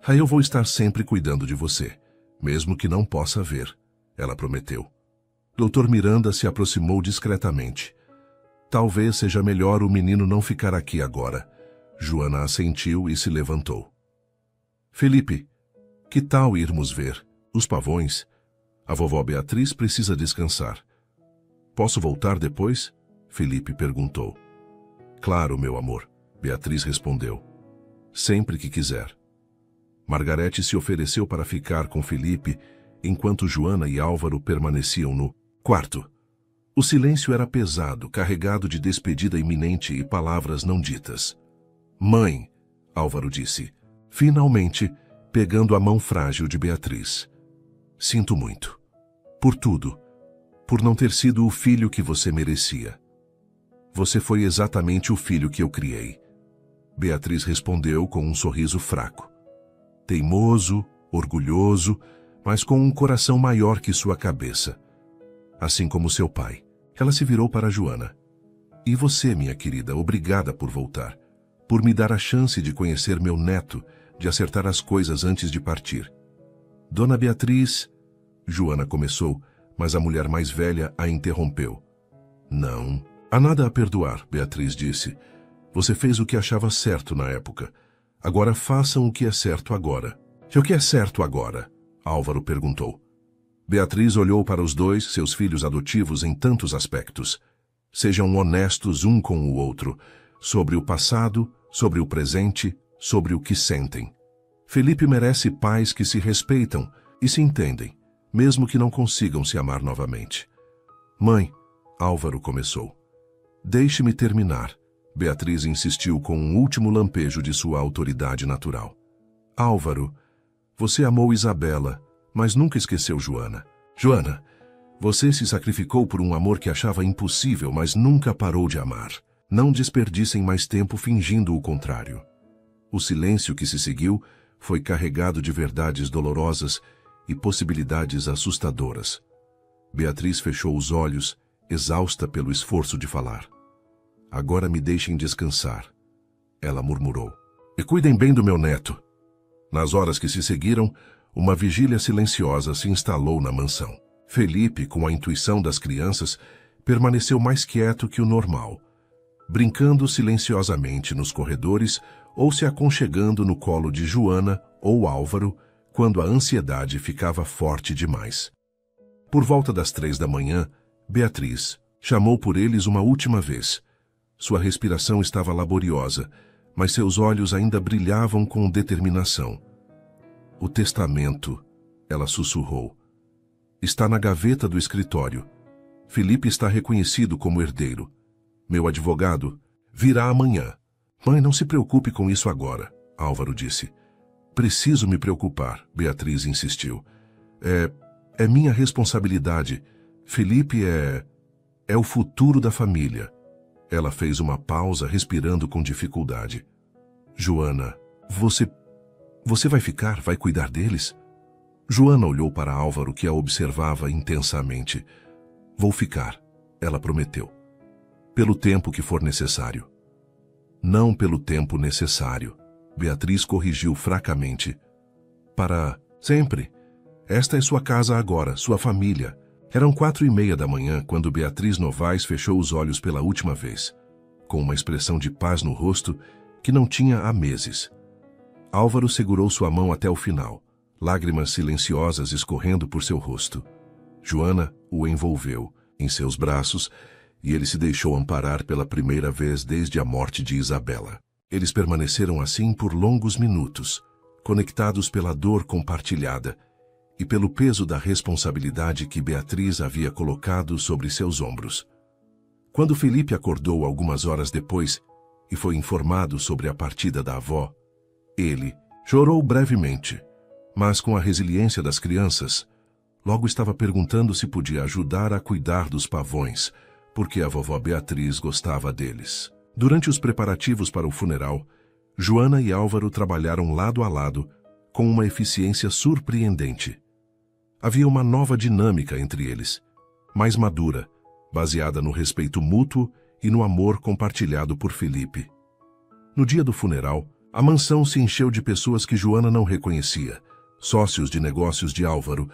Aí eu vou estar sempre cuidando de você, mesmo que não possa ver, ela prometeu. Dr. Miranda se aproximou discretamente. Talvez seja melhor o menino não ficar aqui agora. Joana assentiu e se levantou. Felipe, que tal irmos ver os pavões? A vovó Beatriz precisa descansar. Posso voltar depois? Felipe perguntou. Claro, meu amor, Beatriz respondeu. Sempre que quiser. Margarete se ofereceu para ficar com Felipe, enquanto Joana e Álvaro permaneciam no quarto. O silêncio era pesado, carregado de despedida iminente e palavras não ditas. Mãe, Álvaro disse, finalmente, pegando a mão frágil de Beatriz. Sinto muito. Por tudo. Por não ter sido o filho que você merecia. Você foi exatamente o filho que eu criei. Beatriz respondeu com um sorriso fraco. Teimoso, orgulhoso, mas com um coração maior que sua cabeça. Assim como seu pai. Ela se virou para Joana. E você, minha querida, obrigada por voltar. Por me dar a chance de conhecer meu neto, de acertar as coisas antes de partir. Dona Beatriz... Joana começou, mas a mulher mais velha a interrompeu. Não, há nada a perdoar, Beatriz disse. Você fez o que achava certo na época. Agora façam o que é certo agora. E o que é certo agora? Álvaro perguntou. Beatriz olhou para os dois, seus filhos adotivos, em tantos aspectos. Sejam honestos um com o outro, sobre o passado, sobre o presente, sobre o que sentem. Felipe merece pais que se respeitam e se entendem, mesmo que não consigam se amar novamente. Mãe, Álvaro começou. Deixe-me terminar. Beatriz insistiu com um último lampejo de sua autoridade natural. Álvaro, você amou Isabela, mas nunca esqueceu Joana. Joana, você se sacrificou por um amor que achava impossível, mas nunca parou de amar. Não desperdicem mais tempo fingindo o contrário. O silêncio que se seguiu foi carregado de verdades dolorosas e possibilidades assustadoras. Beatriz fechou os olhos, exausta pelo esforço de falar. Agora me deixem descansar, ela murmurou. E cuidem bem do meu neto. Nas horas que se seguiram, uma vigília silenciosa se instalou na mansão. Felipe, com a intuição das crianças, permaneceu mais quieto que o normal, brincando silenciosamente nos corredores ou se aconchegando no colo de Joana ou Álvaro, quando a ansiedade ficava forte demais. Por volta das 3 da manhã, Beatriz chamou por eles uma última vez. Sua respiração estava laboriosa, mas seus olhos ainda brilhavam com determinação. O testamento, ela sussurrou. Está na gaveta do escritório. Felipe está reconhecido como herdeiro. Meu advogado virá amanhã. Mãe, não se preocupe com isso agora, Álvaro disse. Preciso me preocupar, Beatriz insistiu. É minha responsabilidade. Felipe é o futuro da família. Ela fez uma pausa, respirando com dificuldade. Joana, você vai ficar? Vai cuidar deles? Joana olhou para Álvaro, que a observava intensamente. Vou ficar, ela prometeu. Pelo tempo que for necessário. Não pelo tempo necessário, Beatriz corrigiu fracamente. Para sempre. Esta é sua casa agora, sua família. Eram 4:30 da manhã quando Beatriz Novaes fechou os olhos pela última vez, com uma expressão de paz no rosto que não tinha há meses. Álvaro segurou sua mão até o final, lágrimas silenciosas escorrendo por seu rosto. Joana o envolveu em seus braços e ele se deixou amparar pela primeira vez desde a morte de Isabela. Eles permaneceram assim por longos minutos, conectados pela dor compartilhada e pelo peso da responsabilidade que Beatriz havia colocado sobre seus ombros. Quando Felipe acordou algumas horas depois e foi informado sobre a partida da avó, ele chorou brevemente, mas com a resiliência das crianças, logo estava perguntando se podia ajudar a cuidar dos pavões, porque a vovó Beatriz gostava deles. Durante os preparativos para o funeral, Joana e Álvaro trabalharam lado a lado, com uma eficiência surpreendente. Havia uma nova dinâmica entre eles, mais madura, baseada no respeito mútuo e no amor compartilhado por Felipe. No dia do funeral, a mansão se encheu de pessoas que Joana não reconhecia, sócios de negócios de Álvaro,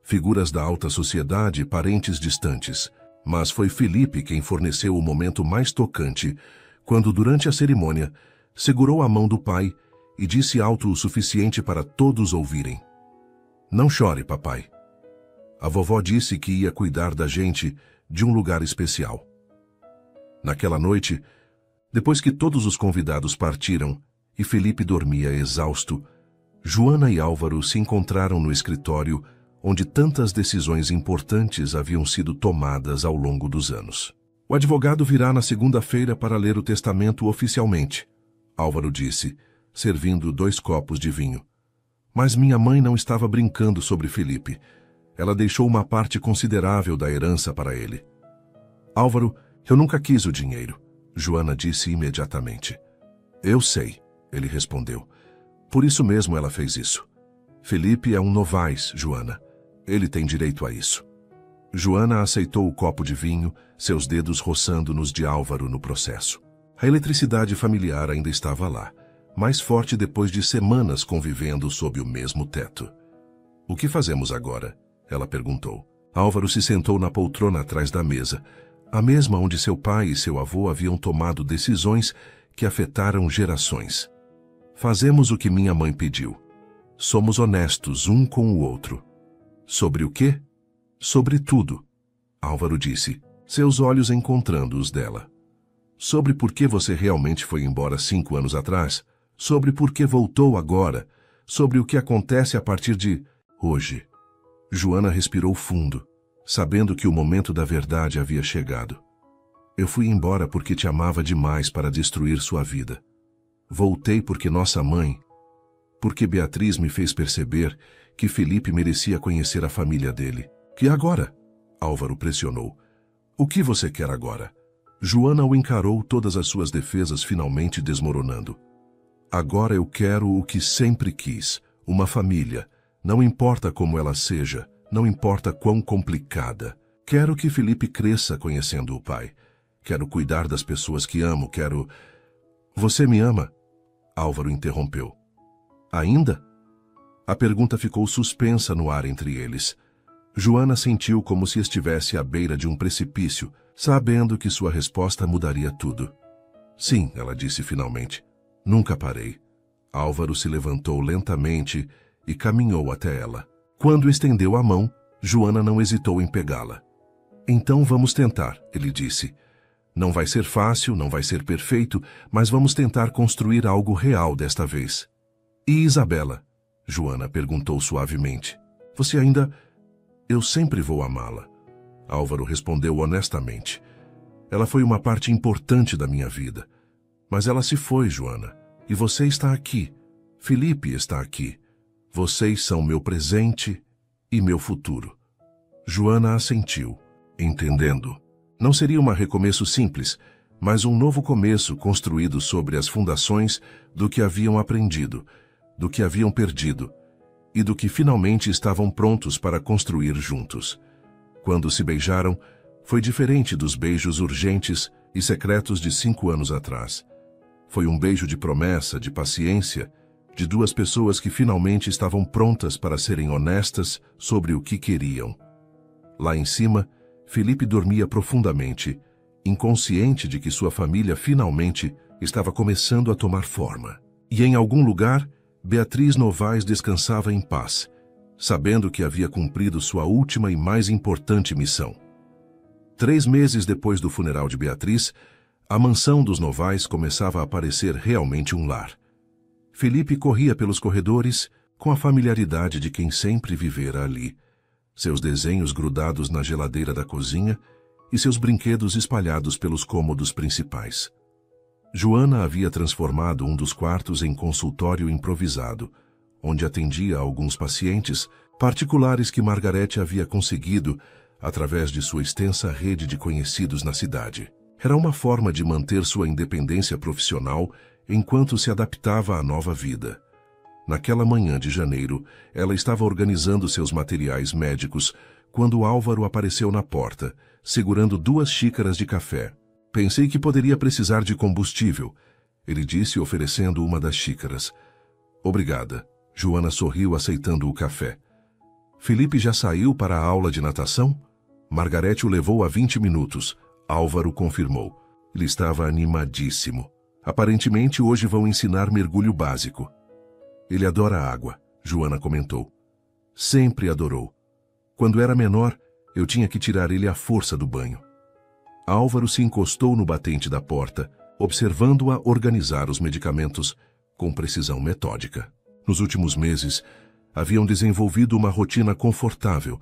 figuras da alta sociedade e parentes distantes. Mas foi Felipe quem forneceu o momento mais tocante, quando, durante a cerimônia, segurou a mão do pai e disse alto o suficiente para todos ouvirem: "Não chore, papai. A vovó disse que ia cuidar da gente de um lugar especial." Naquela noite, depois que todos os convidados partiram e Felipe dormia exausto, Joana e Álvaro se encontraram no escritório onde tantas decisões importantes haviam sido tomadas ao longo dos anos. "O advogado virá na segunda-feira para ler o testamento oficialmente", Álvaro disse, servindo 2 copos de vinho. "Mas minha mãe não estava brincando sobre Felipe. Ela deixou uma parte considerável da herança para ele." "Álvaro, eu nunca quis o dinheiro", Joana disse imediatamente. "Eu sei", ele respondeu. "Por isso mesmo ela fez isso. Felipe é um Novaes, Joana. Ele tem direito a isso." Joana aceitou o copo de vinho, seus dedos roçando nos de Álvaro no processo. A eletricidade familiar ainda estava lá, mais forte depois de semanas convivendo sob o mesmo teto. "O que fazemos agora?", ela perguntou. Álvaro se sentou na poltrona atrás da mesa, a mesma onde seu pai e seu avô haviam tomado decisões que afetaram gerações. "Fazemos o que minha mãe pediu. Somos honestos um com o outro." "Sobre o quê?" "Sobre tudo", Álvaro disse, seus olhos encontrando os dela. "Sobre por que você realmente foi embora 5 anos atrás, sobre por que voltou agora, sobre o que acontece a partir de hoje." Joana respirou fundo, sabendo que o momento da verdade havia chegado. "Eu fui embora porque te amava demais para destruir sua vida. Voltei porque nossa mãe, porque Beatriz me fez perceber que Felipe merecia conhecer a família dele." "Que agora?", Álvaro pressionou. "O que você quer agora?" Joana o encarou, todas as suas defesas finalmente desmoronando. "Agora eu quero o que sempre quis, uma família. Não importa como ela seja, não importa quão complicada. Quero que Felipe cresça conhecendo o pai. Quero cuidar das pessoas que amo, quero..." "Você me ama?", Álvaro interrompeu. "Ainda?" A pergunta ficou suspensa no ar entre eles. Joana sentiu como se estivesse à beira de um precipício, sabendo que sua resposta mudaria tudo. "Sim", ela disse finalmente. "Nunca parei." Álvaro se levantou lentamente e caminhou até ela. Quando estendeu a mão, Joana não hesitou em pegá-la. "Então vamos tentar", ele disse. "Não vai ser fácil, não vai ser perfeito, mas vamos tentar construir algo real desta vez." "E Isabela?", Joana perguntou suavemente. "Você ainda..." "Eu sempre vou amá-la", Álvaro respondeu honestamente. "Ela foi uma parte importante da minha vida. Mas ela se foi, Joana. E você está aqui. Felipe está aqui. Vocês são meu presente e meu futuro." Joana assentiu, entendendo. Não seria um recomeço simples, mas um novo começo construído sobre as fundações do que haviam aprendido, do que haviam perdido e do que finalmente estavam prontos para construir juntos. Quando se beijaram, foi diferente dos beijos urgentes e secretos de 5 anos atrás. Foi um beijo de promessa, de paciência, de 2 pessoas que finalmente estavam prontas para serem honestas sobre o que queriam. Lá em cima, Felipe dormia profundamente, inconsciente de que sua família finalmente estava começando a tomar forma. E em algum lugar, Beatriz Novaes descansava em paz, sabendo que havia cumprido sua última e mais importante missão. 3 meses depois do funeral de Beatriz, a mansão dos Novaes começava a parecer realmente um lar. Felipe corria pelos corredores com a familiaridade de quem sempre vivera ali, seus desenhos grudados na geladeira da cozinha e seus brinquedos espalhados pelos cômodos principais. Joana havia transformado um dos quartos em consultório improvisado, onde atendia a alguns pacientes particulares que Margarete havia conseguido através de sua extensa rede de conhecidos na cidade. Era uma forma de manter sua independência profissional enquanto se adaptava à nova vida. Naquela manhã de janeiro, ela estava organizando seus materiais médicos quando Álvaro apareceu na porta, segurando 2 xícaras de café. Pensei que poderia precisar de combustível, ele disse, oferecendo uma das xícaras. Obrigada. Joana sorriu, aceitando o café. Felipe já saiu para a aula de natação? Margarete o levou há 20 minutos. Álvaro confirmou. Ele estava animadíssimo. Aparentemente hoje vão ensinar mergulho básico. Ele adora água, Joana comentou. Sempre adorou. Quando era menor, eu tinha que tirar ele à força do banho. Álvaro se encostou no batente da porta, observando-a organizar os medicamentos com precisão metódica. Nos últimos meses, haviam desenvolvido uma rotina confortável,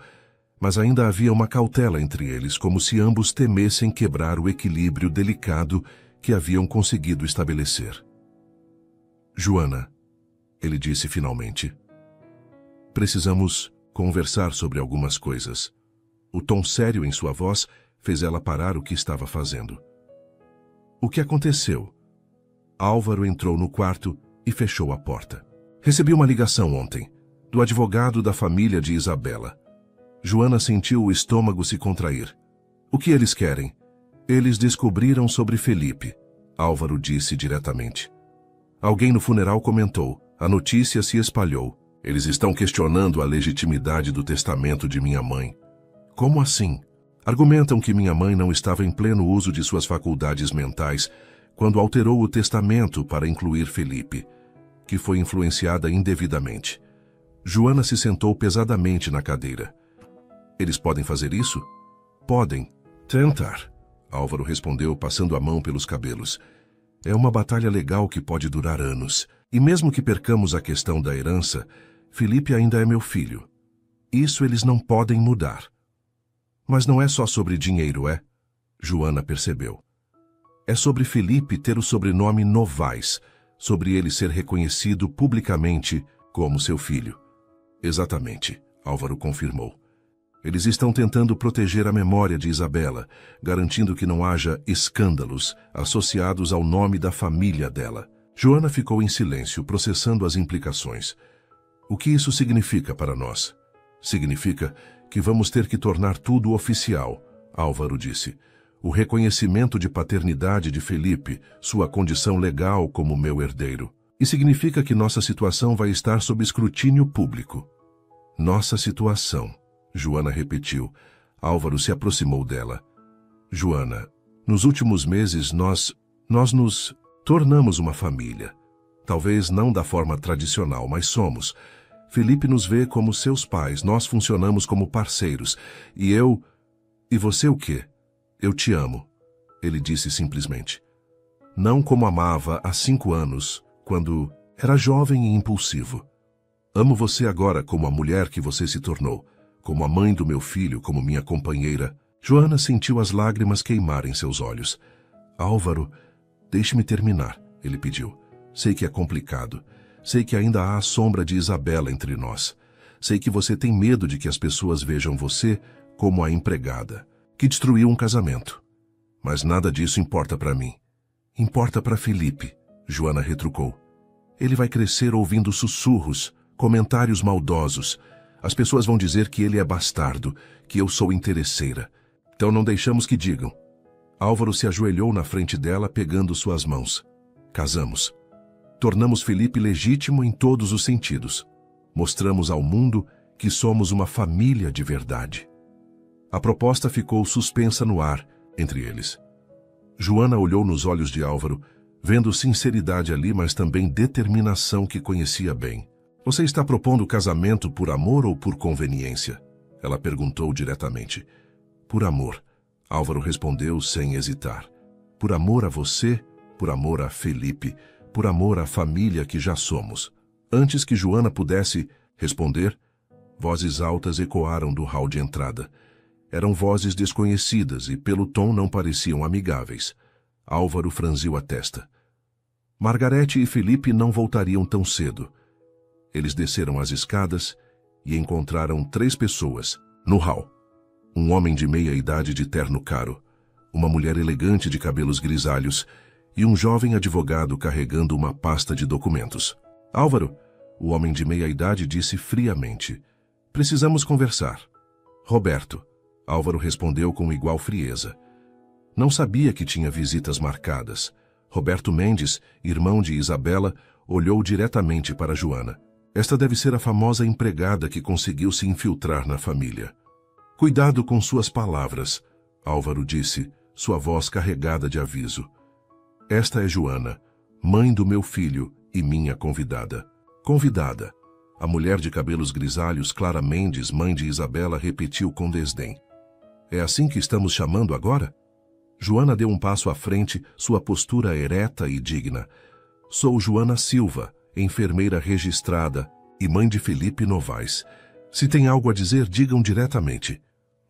mas ainda havia uma cautela entre eles, como se ambos temessem quebrar o equilíbrio delicado que haviam conseguido estabelecer. Joana, ele disse finalmente, precisamos conversar sobre algumas coisas. O tom sério em sua voz fez ela parar o que estava fazendo. O que aconteceu? Álvaro entrou no quarto e fechou a porta. Recebi uma ligação ontem, do advogado da família de Isabela. Joana sentiu o estômago se contrair. O que eles querem? Eles descobriram sobre Felipe, Álvaro disse diretamente. Alguém no funeral comentou. A notícia se espalhou. Eles estão questionando a legitimidade do testamento de minha mãe. Como assim? Argumentam que minha mãe não estava em pleno uso de suas faculdades mentais quando alterou o testamento para incluir Felipe, que foi influenciada indevidamente. Joana se sentou pesadamente na cadeira. Eles podem fazer isso? Podem. Tentar. Álvaro respondeu, passando a mão pelos cabelos. É uma batalha legal que pode durar anos. E mesmo que percamos a questão da herança, Felipe ainda é meu filho. Isso eles não podem mudar. Mas não é só sobre dinheiro, é? Joana percebeu. É sobre Felipe ter o sobrenome Novaes, sobre ele ser reconhecido publicamente como seu filho. Exatamente, Álvaro confirmou. Eles estão tentando proteger a memória de Isabela, garantindo que não haja escândalos associados ao nome da família dela. Joana ficou em silêncio, processando as implicações. O que isso significa para nós? Significa que vamos ter que tornar tudo oficial, Álvaro disse. O reconhecimento de paternidade de Felipe, sua condição legal como meu herdeiro. E significa que nossa situação vai estar sob escrutínio público. Nossa situação, Joana repetiu. Álvaro se aproximou dela. Joana, nos últimos meses nós nos tornamos uma família. Talvez não da forma tradicional, mas somos. Felipe nos vê como seus pais, nós funcionamos como parceiros. E eu... E você o quê? Eu te amo, ele disse simplesmente. Não como amava há 5 anos, quando era jovem e impulsivo. Amo você agora como a mulher que você se tornou, como a mãe do meu filho, como minha companheira. Joana sentiu as lágrimas queimarem seus olhos. Álvaro, deixe-me terminar, ele pediu. Sei que é complicado. Sei que ainda há a sombra de Isabela entre nós. Sei que você tem medo de que as pessoas vejam você como a empregada, que destruiu um casamento. Mas nada disso importa para mim. Importa para Felipe, Joana retrucou. Ele vai crescer ouvindo sussurros, comentários maldosos. As pessoas vão dizer que ele é bastardo, que eu sou interesseira. Então não deixamos que digam. Álvaro se ajoelhou na frente dela, pegando suas mãos. Casamos. Tornamos Felipe legítimo em todos os sentidos. Mostramos ao mundo que somos uma família de verdade. A proposta ficou suspensa no ar entre eles. Joana olhou nos olhos de Álvaro, vendo sinceridade ali, mas também determinação que conhecia bem. Você está propondo casamento por amor ou por conveniência? Ela perguntou diretamente. Por amor, Álvaro respondeu sem hesitar. Por amor a você, por amor a Felipe, por amor à família que já somos. Antes que Joana pudesse responder, vozes altas ecoaram do hall de entrada. Eram vozes desconhecidas e, pelo tom, não pareciam amigáveis. Álvaro franziu a testa. Margarete e Felipe não voltariam tão cedo. Eles desceram as escadas e encontraram 3 pessoas, no hall. Um homem de meia idade de terno caro, uma mulher elegante de cabelos grisalhos e um jovem advogado carregando uma pasta de documentos. Álvaro, o homem de meia idade disse friamente. Precisamos conversar. Roberto, Álvaro respondeu com igual frieza. Não sabia que tinha visitas marcadas. Roberto Mendes, irmão de Isabela, olhou diretamente para Joana. Esta deve ser a famosa empregada que conseguiu se infiltrar na família. Cuidado com suas palavras, Álvaro disse, sua voz carregada de aviso. Esta é Joana, mãe do meu filho e minha convidada. Convidada. A mulher de cabelos grisalhos, Clara Mendes, mãe de Isabela, repetiu com desdém. É assim que estamos chamando agora? Joana deu um passo à frente, sua postura ereta e digna. Sou Joana Silva, enfermeira registrada e mãe de Felipe Novaes. Se tem algo a dizer, digam diretamente.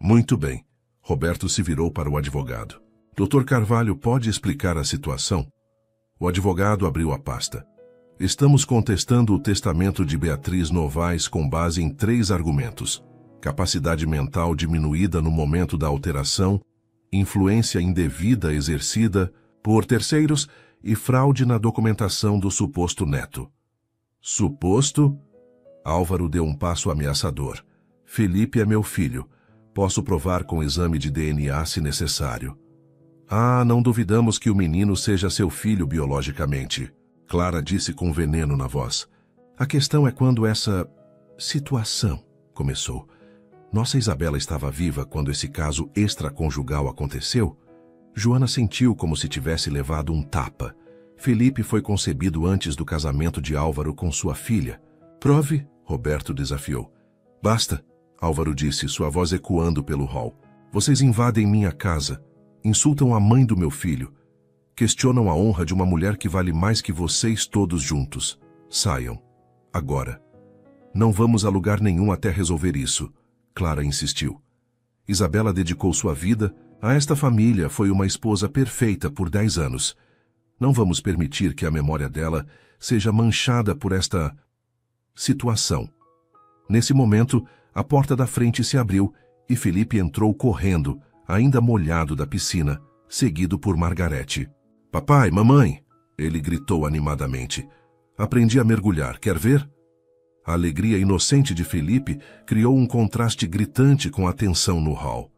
Muito bem. Roberto se virou para o advogado. Dr. Carvalho, pode explicar a situação? O advogado abriu a pasta. Estamos contestando o testamento de Beatriz Novaes com base em 3 argumentos. Capacidade mental diminuída no momento da alteração, influência indevida exercida por terceiros e fraude na documentação do suposto neto. Suposto? Álvaro deu um passo ameaçador. Felipe é meu filho. Posso provar com exame de DNA se necessário. Ah, não duvidamos que o menino seja seu filho biologicamente, Clara disse com veneno na voz. A questão é quando essa situação começou. Nossa Isabela estava viva quando esse caso extraconjugal aconteceu? Joana sentiu como se tivesse levado um tapa. Felipe foi concebido antes do casamento de Álvaro com sua filha. Prove, Roberto desafiou. Basta, Álvaro disse, sua voz ecoando pelo hall. Vocês invadem minha casa, insultam a mãe do meu filho, questionam a honra de uma mulher que vale mais que vocês todos juntos. Saiam. Agora. Não vamos a lugar nenhum até resolver isso, Clara insistiu. Isabela dedicou sua vida a esta família, foi uma esposa perfeita por 10 anos. Não vamos permitir que a memória dela seja manchada por esta situação. Nesse momento, a porta da frente se abriu e Felipe entrou correndo, ainda molhado da piscina, seguido por Margarete. Papai, mamãe, ele gritou animadamente. Aprendi a mergulhar, quer ver? A alegria inocente de Felipe criou um contraste gritante com a tensão no hall.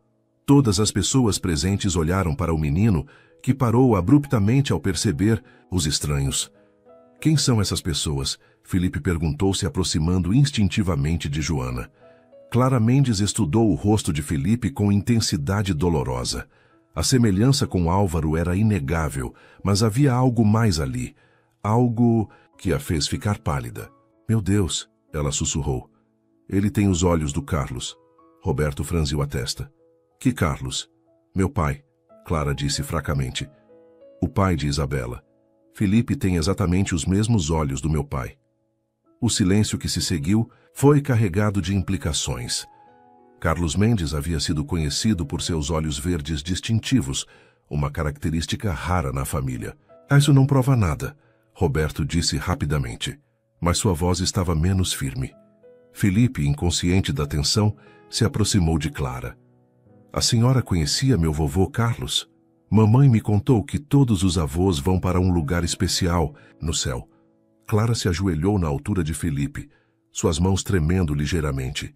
Todas as pessoas presentes olharam para o menino, que parou abruptamente ao perceber os estranhos. Quem são essas pessoas? Felipe perguntou, se aproximando instintivamente de Joana. Clara Mendes estudou o rosto de Felipe com intensidade dolorosa. A semelhança com Álvaro era inegável, mas havia algo mais ali. Algo que a fez ficar pálida. Meu Deus, ela sussurrou. Ele tem os olhos do Carlos. Roberto franziu a testa. Que Carlos? Meu pai, Clara disse fracamente. O pai de Isabela. Felipe tem exatamente os mesmos olhos do meu pai. O silêncio que se seguiu foi carregado de implicações. Carlos Mendes havia sido conhecido por seus olhos verdes distintivos, uma característica rara na família. Isso não prova nada, Roberto disse rapidamente, mas sua voz estava menos firme. Felipe, inconsciente da tensão, se aproximou de Clara. A senhora conhecia meu vovô Carlos? Mamãe me contou que todos os avós vão para um lugar especial no céu. Clara se ajoelhou na altura de Felipe, suas mãos tremendo ligeiramente.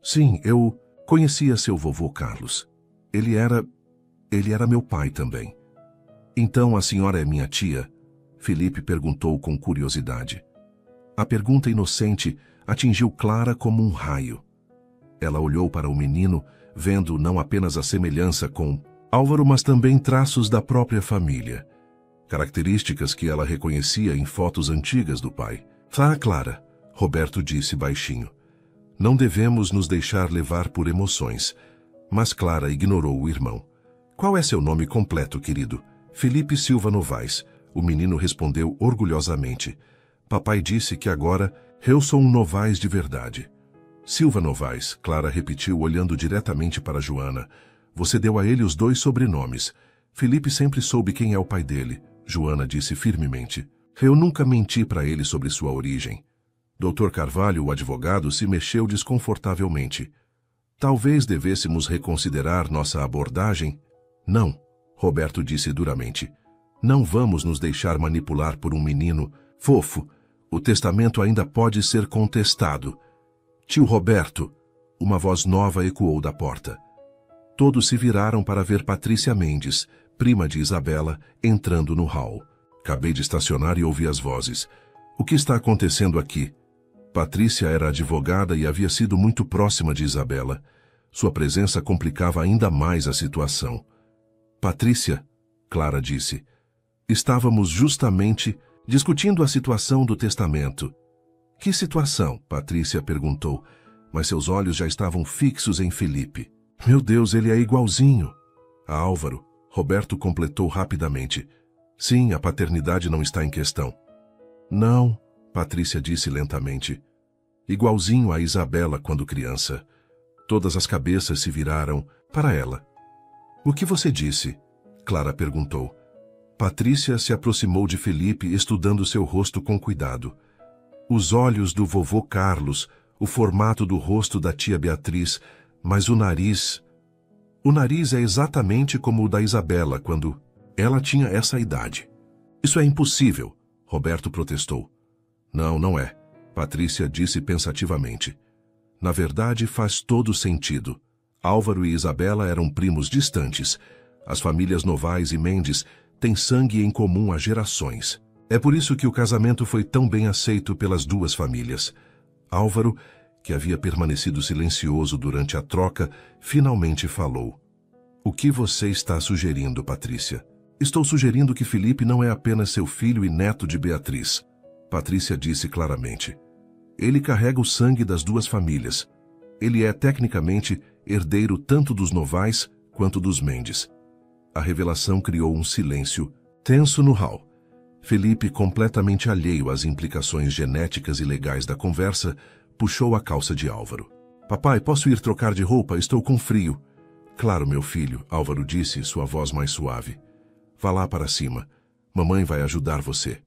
Sim, eu conhecia seu vovô Carlos. Ele era meu pai também. Então a senhora é minha tia? Felipe perguntou com curiosidade. A pergunta inocente atingiu Clara como um raio. Ela olhou para o menino, vendo não apenas a semelhança com Álvaro, mas também traços da própria família. Características que ela reconhecia em fotos antigas do pai. Ah, Clara, Roberto disse baixinho. Não devemos nos deixar levar por emoções. Mas Clara ignorou o irmão. Qual é seu nome completo, querido? Felipe Silva Novaes. O menino respondeu orgulhosamente. Papai disse que agora eu sou um Novaes de verdade. Silva Novaes, Clara repetiu olhando diretamente para Joana. Você deu a ele os 2 sobrenomes. Felipe sempre soube quem é o pai dele, Joana disse firmemente. Eu nunca menti para ele sobre sua origem. Dr. Carvalho, o advogado, se mexeu desconfortavelmente. Talvez devêssemos reconsiderar nossa abordagem? Não, Roberto disse duramente. Não vamos nos deixar manipular por um menino fofo. O testamento ainda pode ser contestado. Tio Roberto, uma voz nova ecoou da porta. Todos se viraram para ver Patrícia Mendes, prima de Isabela, entrando no hall. Acabei de estacionar e ouvi as vozes. O que está acontecendo aqui? Patrícia era advogada e havia sido muito próxima de Isabela. Sua presença complicava ainda mais a situação. Patrícia, Clara disse. Estávamos justamente discutindo a situação do testamento. Que situação? Patrícia perguntou, mas seus olhos já estavam fixos em Felipe. Meu Deus, ele é igualzinho a Álvaro. Roberto completou rapidamente. Sim, a paternidade não está em questão. Não, Patrícia disse lentamente. Igualzinho a Isabela quando criança. Todas as cabeças se viraram para ela. O que você disse? Clara perguntou. Patrícia se aproximou de Felipe, estudando seu rosto com cuidado. Os olhos do vovô Carlos, o formato do rosto da tia Beatriz, mas o nariz... O nariz é exatamente como o da Isabela quando ela tinha essa idade. Isso é impossível, Roberto protestou. Não, não é, Patrícia disse pensativamente. Na verdade, faz todo sentido. Álvaro e Isabela eram primos distantes. As famílias Novaes e Mendes têm sangue em comum há gerações. É por isso que o casamento foi tão bem aceito pelas duas famílias. Álvaro, que havia permanecido silencioso durante a troca, finalmente falou. O que você está sugerindo, Patrícia? Estou sugerindo que Felipe não é apenas seu filho e neto de Beatriz. Patrícia disse claramente. Ele carrega o sangue das duas famílias. Ele é, tecnicamente, herdeiro tanto dos Novaes quanto dos Mendes. A revelação criou um silêncio tenso no hall. Felipe, completamente alheio às implicações genéticas e legais da conversa, puxou a calça de Álvaro. Papai, posso ir trocar de roupa? Estou com frio. Claro, meu filho, Álvaro disse, sua voz mais suave. Vá lá para cima. Mamãe vai ajudar você.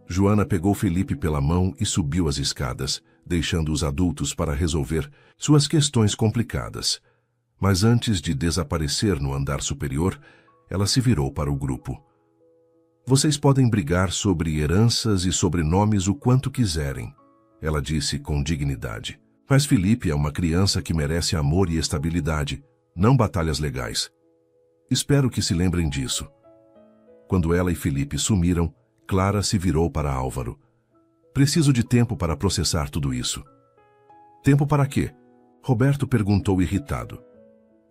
Joana pegou Felipe pela mão e subiu as escadas, deixando os adultos para resolver suas questões complicadas. Mas antes de desaparecer no andar superior, ela se virou para o grupo. Vocês podem brigar sobre heranças e sobrenomes o quanto quiserem, ela disse com dignidade. Mas Felipe é uma criança que merece amor e estabilidade, não batalhas legais. Espero que se lembrem disso. Quando ela e Felipe sumiram, Clara se virou para Álvaro. Preciso de tempo para processar tudo isso. Tempo para quê? Roberto perguntou irritado.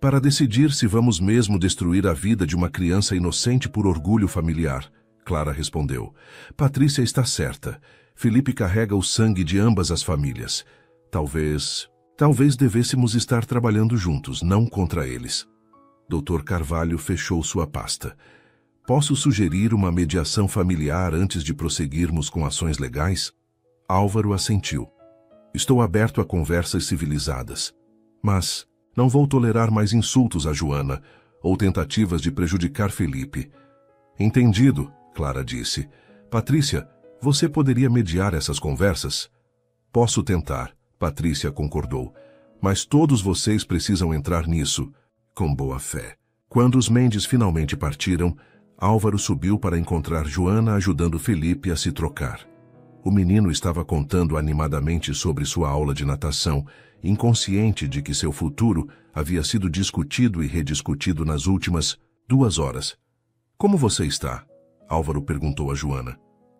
Para decidir se vamos mesmo destruir a vida de uma criança inocente por orgulho familiar, Clara respondeu. Patrícia está certa. Felipe carrega o sangue de ambas as famílias. Talvez devêssemos estar trabalhando juntos, não contra eles. Dr. Carvalho fechou sua pasta. Posso sugerir uma mediação familiar antes de prosseguirmos com ações legais? Álvaro assentiu. Estou aberto a conversas civilizadas. Mas não vou tolerar mais insultos a Joana ou tentativas de prejudicar Felipe. Entendido, Clara disse. Patrícia, você poderia mediar essas conversas? Posso tentar, Patrícia concordou. Mas todos vocês precisam entrar nisso, com boa fé. Quando os Mendes finalmente partiram, Álvaro subiu para encontrar Joana ajudando Felipe a se trocar. O menino estava contando animadamente sobre sua aula de natação, inconsciente de que seu futuro havia sido discutido e rediscutido nas últimas 2 horas. Como você está? Álvaro perguntou a Joana.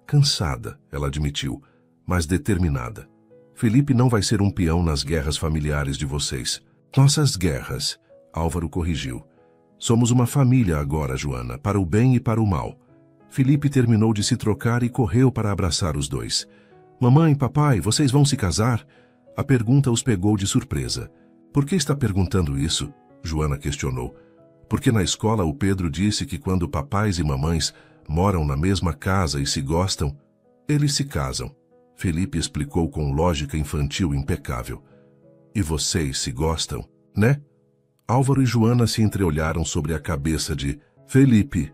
Cansada, ela admitiu, mas determinada. Felipe não vai ser um peão nas guerras familiares de vocês. Nossas guerras, Álvaro corrigiu. Somos uma família agora, Joana, para o bem e para o mal. Felipe terminou de se trocar e correu para abraçar os dois. Mamãe, papai, vocês vão se casar? A pergunta os pegou de surpresa. Por que está perguntando isso? Joana questionou. Porque na escola o Pedro disse que quando papais e mamães moram na mesma casa e se gostam, eles se casam. Felipe explicou com lógica infantil impecável. E vocês se gostam, né? Álvaro e Joana se entreolharam sobre a cabeça de Felipe.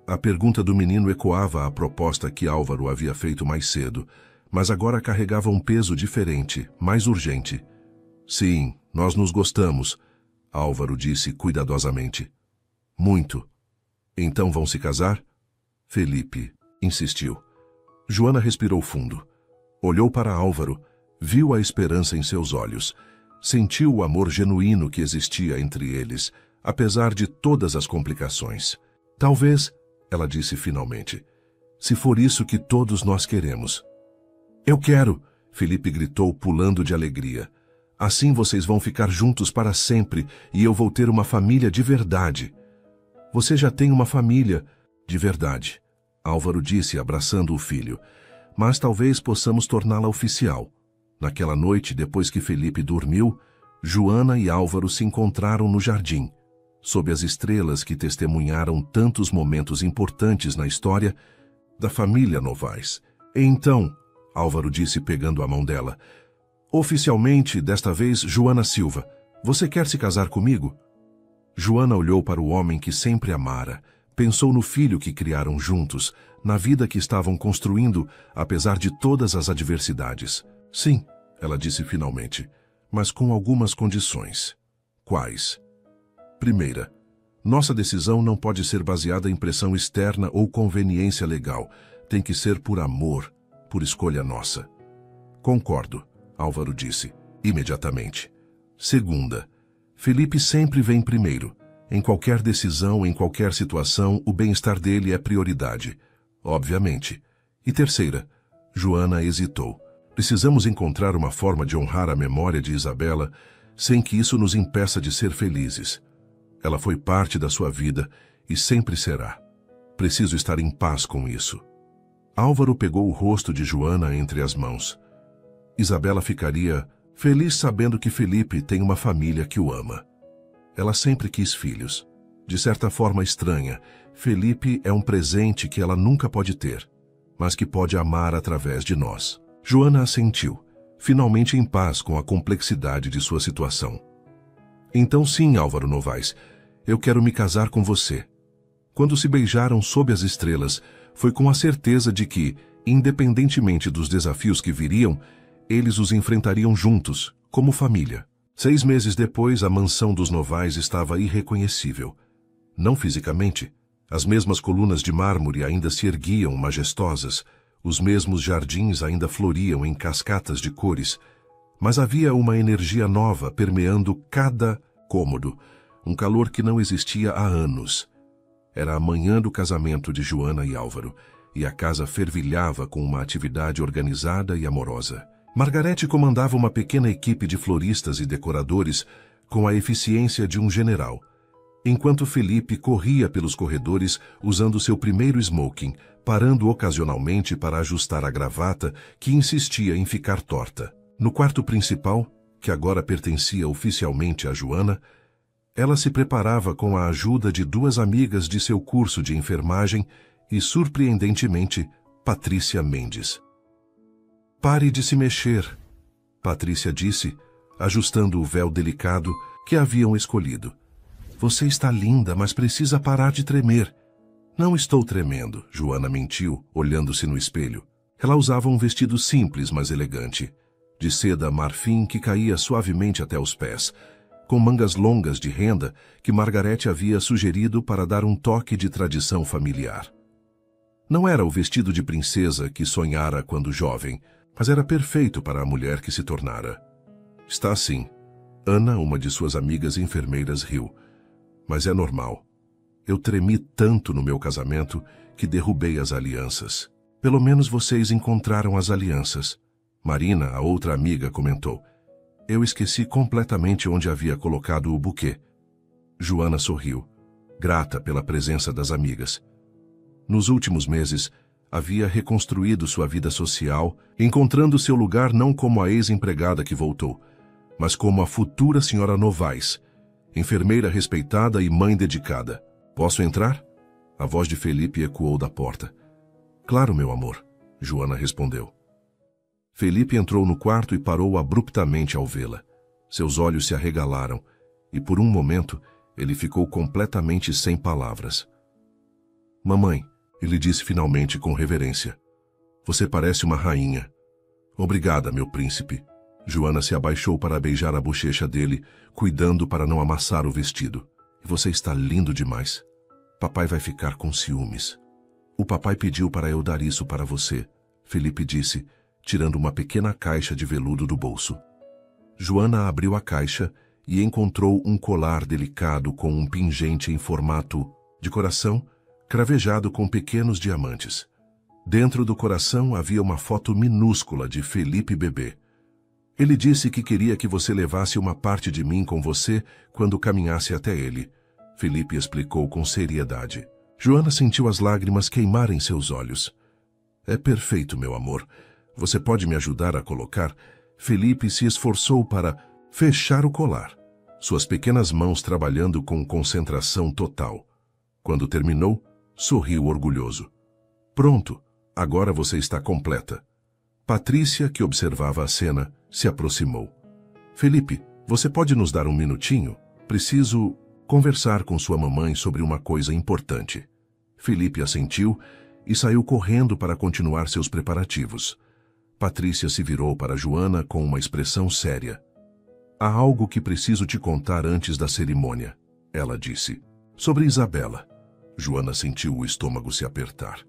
A pergunta do menino ecoava a proposta que Álvaro havia feito mais cedo, mas agora carregava um peso diferente, mais urgente. Sim, nós nos gostamos, Álvaro disse cuidadosamente. Muito. Então vão se casar? Felipe insistiu. Joana respirou fundo. Olhou para Álvaro, viu a esperança em seus olhos. Sentiu o amor genuíno que existia entre eles, apesar de todas as complicações. Talvez, ela disse finalmente, se for isso que todos nós queremos. Eu quero, Felipe gritou, pulando de alegria. Assim vocês vão ficar juntos para sempre e eu vou ter uma família de verdade. Você já tem uma família de verdade, Álvaro disse, abraçando o filho. Mas talvez possamos torná-la oficial. Naquela noite, depois que Felipe dormiu, Joana e Álvaro se encontraram no jardim, sob as estrelas que testemunharam tantos momentos importantes na história da família Novaes. E então, Álvaro disse pegando a mão dela, oficialmente, desta vez, Joana Silva, você quer se casar comigo? Joana olhou para o homem que sempre amara, pensou no filho que criaram juntos, na vida que estavam construindo, apesar de todas as adversidades. Sim, ela disse finalmente, mas com algumas condições. Quais? Primeira, nossa decisão não pode ser baseada em pressão externa ou conveniência legal. Tem que ser por amor, por escolha nossa. Concordo, Álvaro disse, imediatamente. Segunda, Felipe sempre vem primeiro. Em qualquer decisão, em qualquer situação, o bem-estar dele é prioridade. Obviamente. E terceira, Joana hesitou. Precisamos encontrar uma forma de honrar a memória de Isabela sem que isso nos impeça de ser felizes. Ela foi parte da sua vida e sempre será. Preciso estar em paz com isso. Álvaro pegou o rosto de Joana entre as mãos. Isabela ficaria feliz sabendo que Felipe tem uma família que o ama. Ela sempre quis filhos. De certa forma estranha, Felipe é um presente que ela nunca pode ter, mas que pode amar através de nós. Joana assentiu, finalmente em paz com a complexidade de sua situação. Então sim, Álvaro Novaes, eu quero me casar com você. Quando se beijaram sob as estrelas, foi com a certeza de que, independentemente dos desafios que viriam, eles os enfrentariam juntos, como família. 6 meses depois, a mansão dos Novaes estava irreconhecível. Não fisicamente. As mesmas colunas de mármore ainda se erguiam majestosas, os mesmos jardins ainda floriam em cascatas de cores, mas havia uma energia nova permeando cada cômodo, um calor que não existia há anos. Era a manhã do casamento de Joana e Álvaro, e a casa fervilhava com uma atividade organizada e amorosa. Margarete comandava uma pequena equipe de floristas e decoradores com a eficiência de um general, enquanto Felipe corria pelos corredores usando seu primeiro smoking, parando ocasionalmente para ajustar a gravata que insistia em ficar torta. No quarto principal, que agora pertencia oficialmente a Joana, ela se preparava com a ajuda de 2 amigas de seu curso de enfermagem e, surpreendentemente, Patrícia Mendes. Pare de se mexer, Patrícia disse, ajustando o véu delicado que haviam escolhido. Você está linda, mas precisa parar de tremer. Não estou tremendo, Joana mentiu, olhando-se no espelho. Ela usava um vestido simples, mas elegante, de seda marfim que caía suavemente até os pés, com mangas longas de renda que Margarete havia sugerido para dar um toque de tradição familiar. Não era o vestido de princesa que sonhara quando jovem, mas era perfeito para a mulher que se tornara. Está assim. Ana, uma de suas amigas enfermeiras, riu. Mas é normal. Eu tremi tanto no meu casamento que derrubei as alianças. Pelo menos vocês encontraram as alianças. Marina, a outra amiga, comentou. Eu esqueci completamente onde havia colocado o buquê. Joana sorriu, grata pela presença das amigas. Nos últimos meses, havia reconstruído sua vida social, encontrando seu lugar não como a ex-empregada que voltou, mas como a futura senhora Novaes, enfermeira respeitada e mãe dedicada. Posso entrar? A voz de Felipe ecoou da porta. Claro, meu amor, Joana respondeu. Felipe entrou no quarto e parou abruptamente ao vê-la. Seus olhos se arregalaram e, por um momento, ele ficou completamente sem palavras. Mamãe, ele disse finalmente com reverência. Você parece uma rainha. Obrigada, meu príncipe. Joana se abaixou para beijar a bochecha dele, cuidando para não amassar o vestido. E você está lindo demais. Papai vai ficar com ciúmes. O papai pediu para eu dar isso para você, Felipe disse, tirando uma pequena caixa de veludo do bolso. Joana abriu a caixa e encontrou um colar delicado com um pingente em formato de coração, cravejado com pequenos diamantes. Dentro do coração havia uma foto minúscula de Felipe bebê. Ele disse que queria que você levasse uma parte de mim com você quando caminhasse até ele. Felipe explicou com seriedade. Joana sentiu as lágrimas queimarem seus olhos. É perfeito, meu amor. Você pode me ajudar a colocar? Felipe se esforçou para fechar o colar, suas pequenas mãos trabalhando com concentração total. Quando terminou, sorriu orgulhoso. Pronto, agora você está completa. Patrícia, que observava a cena, se aproximou. Felipe, você pode nos dar um minutinho? Preciso conversar com sua mamãe sobre uma coisa importante. Felipe assentiu e saiu correndo para continuar seus preparativos. Patrícia se virou para Joana com uma expressão séria. Há algo que preciso te contar antes da cerimônia, ela disse. Sobre Isabela. Joana sentiu o estômago se apertar.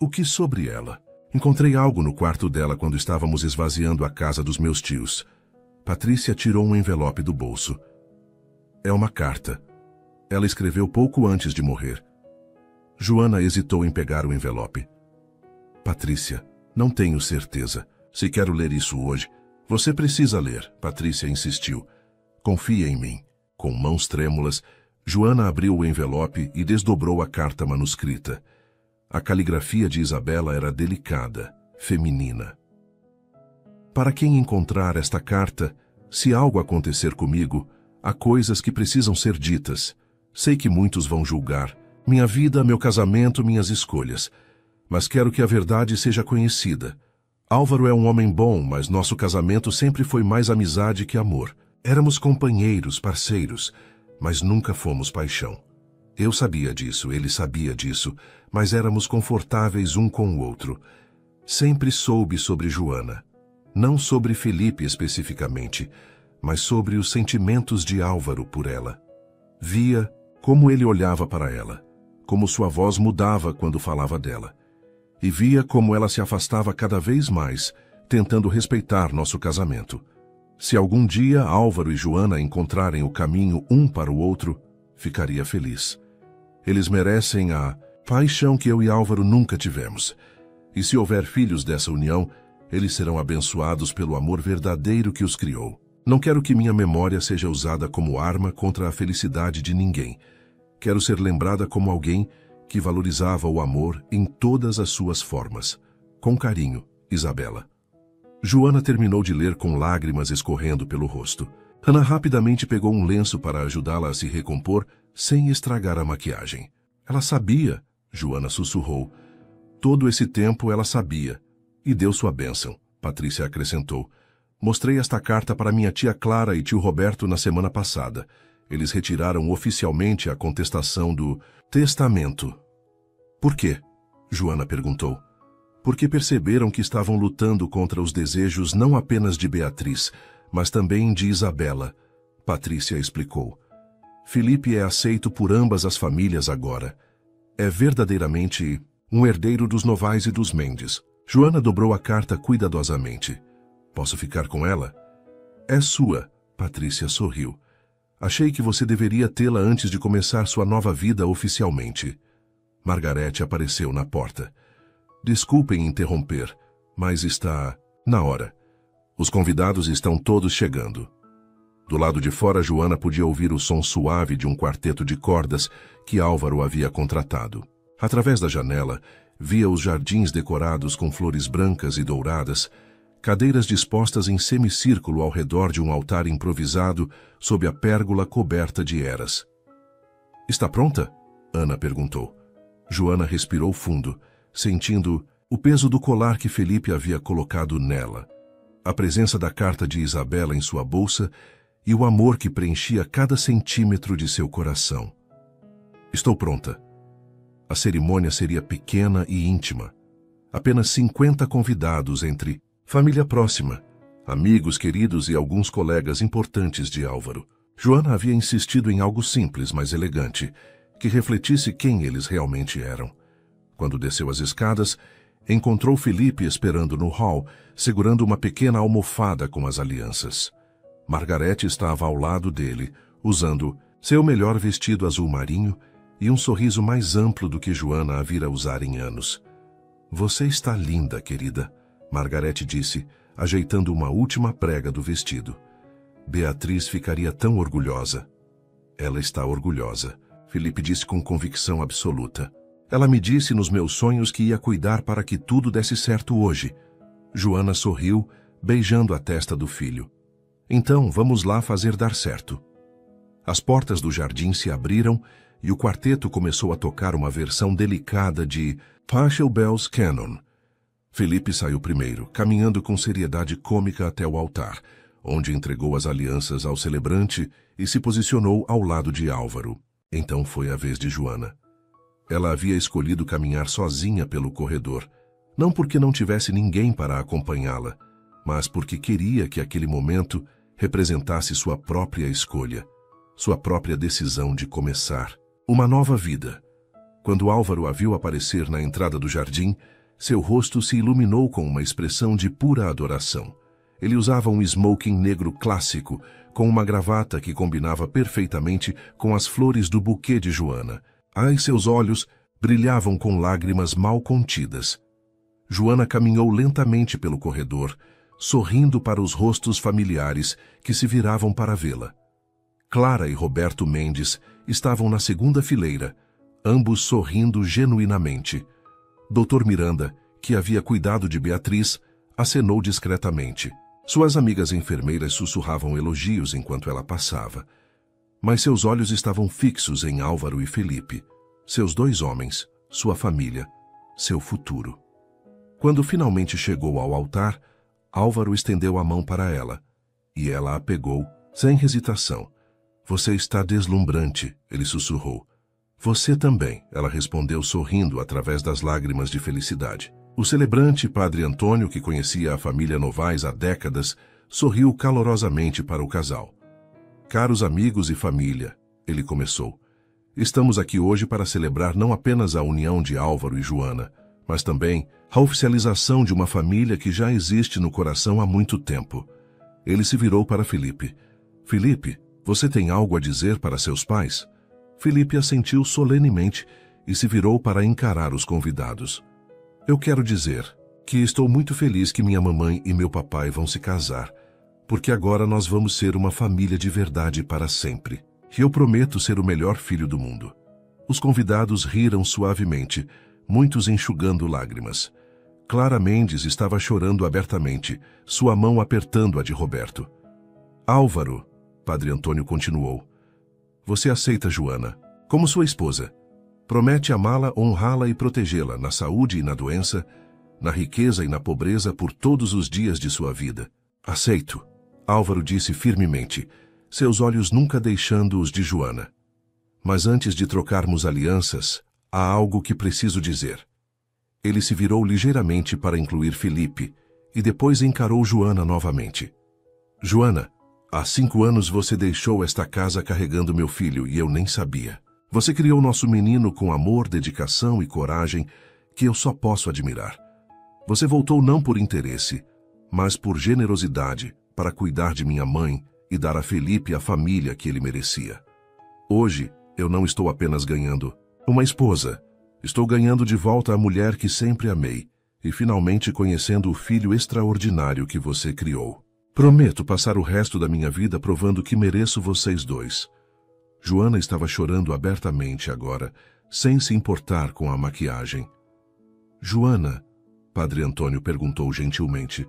O que sobre ela? Encontrei algo no quarto dela quando estávamos esvaziando a casa dos meus tios. Patrícia tirou um envelope do bolso. É uma carta. Ela escreveu pouco antes de morrer. Joana hesitou em pegar o envelope. Patrícia, não tenho certeza. Se quero ler isso hoje, você precisa ler, Patrícia insistiu. Confia em mim. Com mãos trêmulas, Joana abriu o envelope e desdobrou a carta manuscrita. A caligrafia de Isabela era delicada, feminina. Para quem encontrar esta carta, se algo acontecer comigo, há coisas que precisam ser ditas. Sei que muitos vão julgar. Minha vida, meu casamento, minhas escolhas. Mas quero que a verdade seja conhecida. Álvaro é um homem bom, mas nosso casamento sempre foi mais amizade que amor. Éramos companheiros, parceiros, mas nunca fomos paixão. Eu sabia disso, ele sabia disso, mas éramos confortáveis um com o outro. Sempre soube sobre Joana. Não sobre Felipe especificamente, mas sobre os sentimentos de Álvaro por ela. Via como ele olhava para ela, como sua voz mudava quando falava dela. E via como ela se afastava cada vez mais, tentando respeitar nosso casamento. Se algum dia Álvaro e Joana encontrarem o caminho um para o outro, ficaria feliz. Eles merecem a paixão que eu e Álvaro nunca tivemos. E se houver filhos dessa união, eles serão abençoados pelo amor verdadeiro que os criou. Não quero que minha memória seja usada como arma contra a felicidade de ninguém. Quero ser lembrada como alguém que valorizava o amor em todas as suas formas. Com carinho, Isabela. Joana terminou de ler com lágrimas escorrendo pelo rosto. Ana rapidamente pegou um lenço para ajudá-la a se recompor sem estragar a maquiagem. Ela sabia, Joana sussurrou. Todo esse tempo ela sabia. E deu sua bênção, Patrícia acrescentou. Mostrei esta carta para minha tia Clara e tio Roberto na semana passada. Eles retiraram oficialmente a contestação do testamento. Por quê? Joana perguntou. Porque perceberam que estavam lutando contra os desejos não apenas de Beatriz, mas também de Isabela, Patrícia explicou. Felipe é aceito por ambas as famílias agora. É verdadeiramente um herdeiro dos Novaes e dos Mendes. Joana dobrou a carta cuidadosamente. Posso ficar com ela? É sua, Patrícia sorriu. Achei que você deveria tê-la antes de começar sua nova vida oficialmente. Margarete apareceu na porta. Desculpem interromper, mas está na hora. Os convidados estão todos chegando. Do lado de fora, Joana podia ouvir o som suave de um quarteto de cordas que Álvaro havia contratado. Através da janela, via os jardins decorados com flores brancas e douradas, cadeiras dispostas em semicírculo ao redor de um altar improvisado sob a pérgola coberta de eras. Está pronta? Ana perguntou. Joana respirou fundo, sentindo o peso do colar que Felipe havia colocado nela, a presença da carta de Isabela em sua bolsa e o amor que preenchia cada centímetro de seu coração. Estou pronta. A cerimônia seria pequena e íntima. Apenas 50 convidados entre família próxima, amigos queridos e alguns colegas importantes de Álvaro. Joana havia insistido em algo simples, mas elegante, que refletisse quem eles realmente eram. Quando desceu as escadas, encontrou Felipe esperando no hall, segurando uma pequena almofada com as alianças. Margarete estava ao lado dele, usando seu melhor vestido azul marinho e um sorriso mais amplo do que Joana a vira usar em anos. Você está linda, querida, Margarete disse, ajeitando uma última prega do vestido. Beatriz ficaria tão orgulhosa. Ela está orgulhosa, Felipe disse com convicção absoluta. Ela me disse nos meus sonhos que ia cuidar para que tudo desse certo hoje. Joana sorriu, beijando a testa do filho. Então, vamos lá fazer dar certo. As portas do jardim se abriram e o quarteto começou a tocar uma versão delicada de Partial Bells Canon. Felipe saiu primeiro, caminhando com seriedade cômica até o altar, onde entregou as alianças ao celebrante e se posicionou ao lado de Álvaro. Então foi a vez de Joana. Ela havia escolhido caminhar sozinha pelo corredor, não porque não tivesse ninguém para acompanhá-la, mas porque queria que aquele momento representasse sua própria escolha, sua própria decisão de começar uma nova vida. Quando Álvaro a viu aparecer na entrada do jardim, seu rosto se iluminou com uma expressão de pura adoração. Ele usava um smoking negro clássico, com uma gravata que combinava perfeitamente com as flores do buquê de Joana. Seus olhos brilhavam com lágrimas mal contidas. Joana caminhou lentamente pelo corredor, sorrindo para os rostos familiares que se viravam para vê-la. Clara e Roberto Mendes estavam na segunda fileira, ambos sorrindo genuinamente. Dr. Miranda, que havia cuidado de Beatriz, acenou discretamente. Suas amigas enfermeiras sussurravam elogios enquanto ela passava. Mas seus olhos estavam fixos em Álvaro e Felipe, seus dois homens, sua família, seu futuro. Quando finalmente chegou ao altar, Álvaro estendeu a mão para ela, e ela a pegou, sem hesitação. Você está deslumbrante, ele sussurrou. Você também, ela respondeu sorrindo através das lágrimas de felicidade. O celebrante, Padre Antônio, que conhecia a família Novaes há décadas, sorriu calorosamente para o casal. Caros amigos e família, ele começou. Estamos aqui hoje para celebrar não apenas a união de Álvaro e Joana, mas também a oficialização de uma família que já existe no coração há muito tempo. Ele se virou para Felipe. Felipe, você tem algo a dizer para seus pais? Felipe assentiu solenemente e se virou para encarar os convidados. Eu quero dizer que estou muito feliz que minha mamãe e meu papai vão se casar, porque agora nós vamos ser uma família de verdade para sempre. E eu prometo ser o melhor filho do mundo. Os convidados riram suavemente, muitos enxugando lágrimas. Clara Mendes estava chorando abertamente, sua mão apertando a de Roberto. Álvaro, Padre Antônio continuou, você aceita Joana como sua esposa. Promete amá-la, honrá-la e protegê-la na saúde e na doença, na riqueza e na pobreza por todos os dias de sua vida. Aceito, Álvaro disse firmemente, seus olhos nunca deixando os de Joana. Mas antes de trocarmos alianças, há algo que preciso dizer. Ele se virou ligeiramente para incluir Felipe e depois encarou Joana novamente. Joana, há 5 anos você deixou esta casa carregando meu filho e eu nem sabia. Você criou nosso menino com amor, dedicação e coragem que eu só posso admirar. Você voltou não por interesse, mas por generosidade para cuidar de minha mãe e dar a Felipe a família que ele merecia. Hoje, eu não estou apenas ganhando uma esposa. Estou ganhando de volta a mulher que sempre amei e finalmente conhecendo o filho extraordinário que você criou. Prometo passar o resto da minha vida provando que mereço vocês dois. Joana estava chorando abertamente agora, sem se importar com a maquiagem. Joana, Padre Antônio perguntou gentilmente,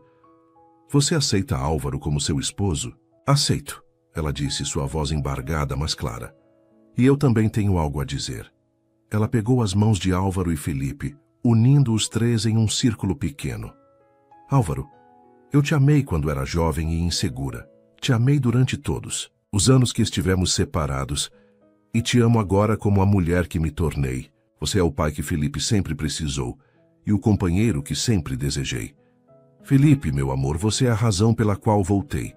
você aceita Álvaro como seu esposo? Aceito, ela disse, sua voz embargada, mas clara. E eu também tenho algo a dizer. Ela pegou as mãos de Álvaro e Felipe, unindo os três em um círculo pequeno. Álvaro, eu te amei quando era jovem e insegura. Te amei durante todos os anos que estivemos separados, e te amo agora como a mulher que me tornei. Você é o pai que Felipe sempre precisou, e o companheiro que sempre desejei. Felipe, meu amor, você é a razão pela qual voltei,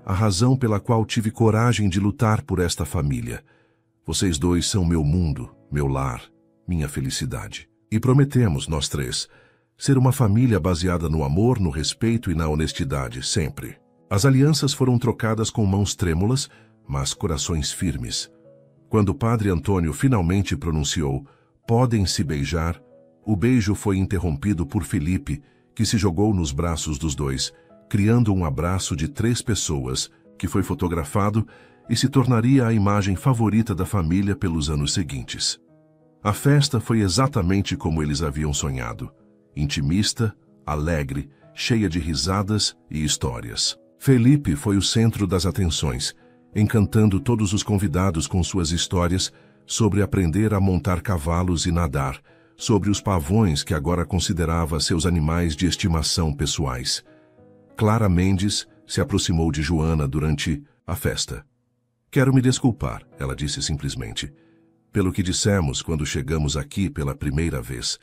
a razão pela qual tive coragem de lutar por esta família. Vocês dois são meu mundo, meu lar, minha felicidade. E prometemos, nós três, ser uma família baseada no amor, no respeito e na honestidade, sempre. As alianças foram trocadas com mãos trêmulas, mas corações firmes. Quando o padre Antônio finalmente pronunciou "podem se beijar", o beijo foi interrompido por Felipe, que se jogou nos braços dos dois, criando um abraço de 3 pessoas, que foi fotografado e se tornaria a imagem favorita da família pelos anos seguintes. A festa foi exatamente como eles haviam sonhado: intimista, alegre, cheia de risadas e histórias. Felipe foi o centro das atenções, encantando todos os convidados com suas histórias sobre aprender a montar cavalos e nadar, sobre os pavões que agora considerava seus animais de estimação pessoais. Clara Mendes se aproximou de Joana durante a festa. "Quero me desculpar", ela disse simplesmente, "pelo que dissemos quando chegamos aqui pela primeira vez.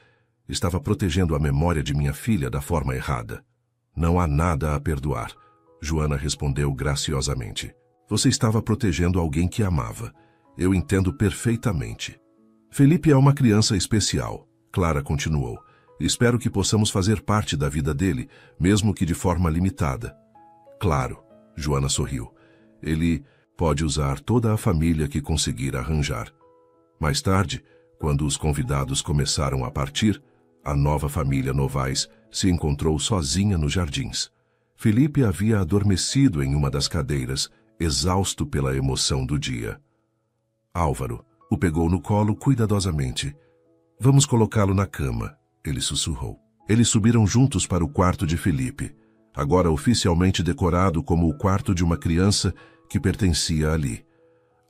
Estava protegendo a memória de minha filha da forma errada." "Não há nada a perdoar", Joana respondeu graciosamente. "Você estava protegendo alguém que amava. Eu entendo perfeitamente." "Felipe é uma criança especial", Clara continuou. "Espero que possamos fazer parte da vida dele, mesmo que de forma limitada." "Claro", Joana sorriu. "Ele pode usar toda a família que conseguir arranjar." Mais tarde, quando os convidados começaram a partir, a nova família Novaes se encontrou sozinha nos jardins. Felipe havia adormecido em uma das cadeiras, exausto pela emoção do dia. Álvaro o pegou no colo cuidadosamente. "Vamos colocá-lo na cama", ele sussurrou. Eles subiram juntos para o quarto de Felipe, agora oficialmente decorado como o quarto de uma criança que pertencia ali.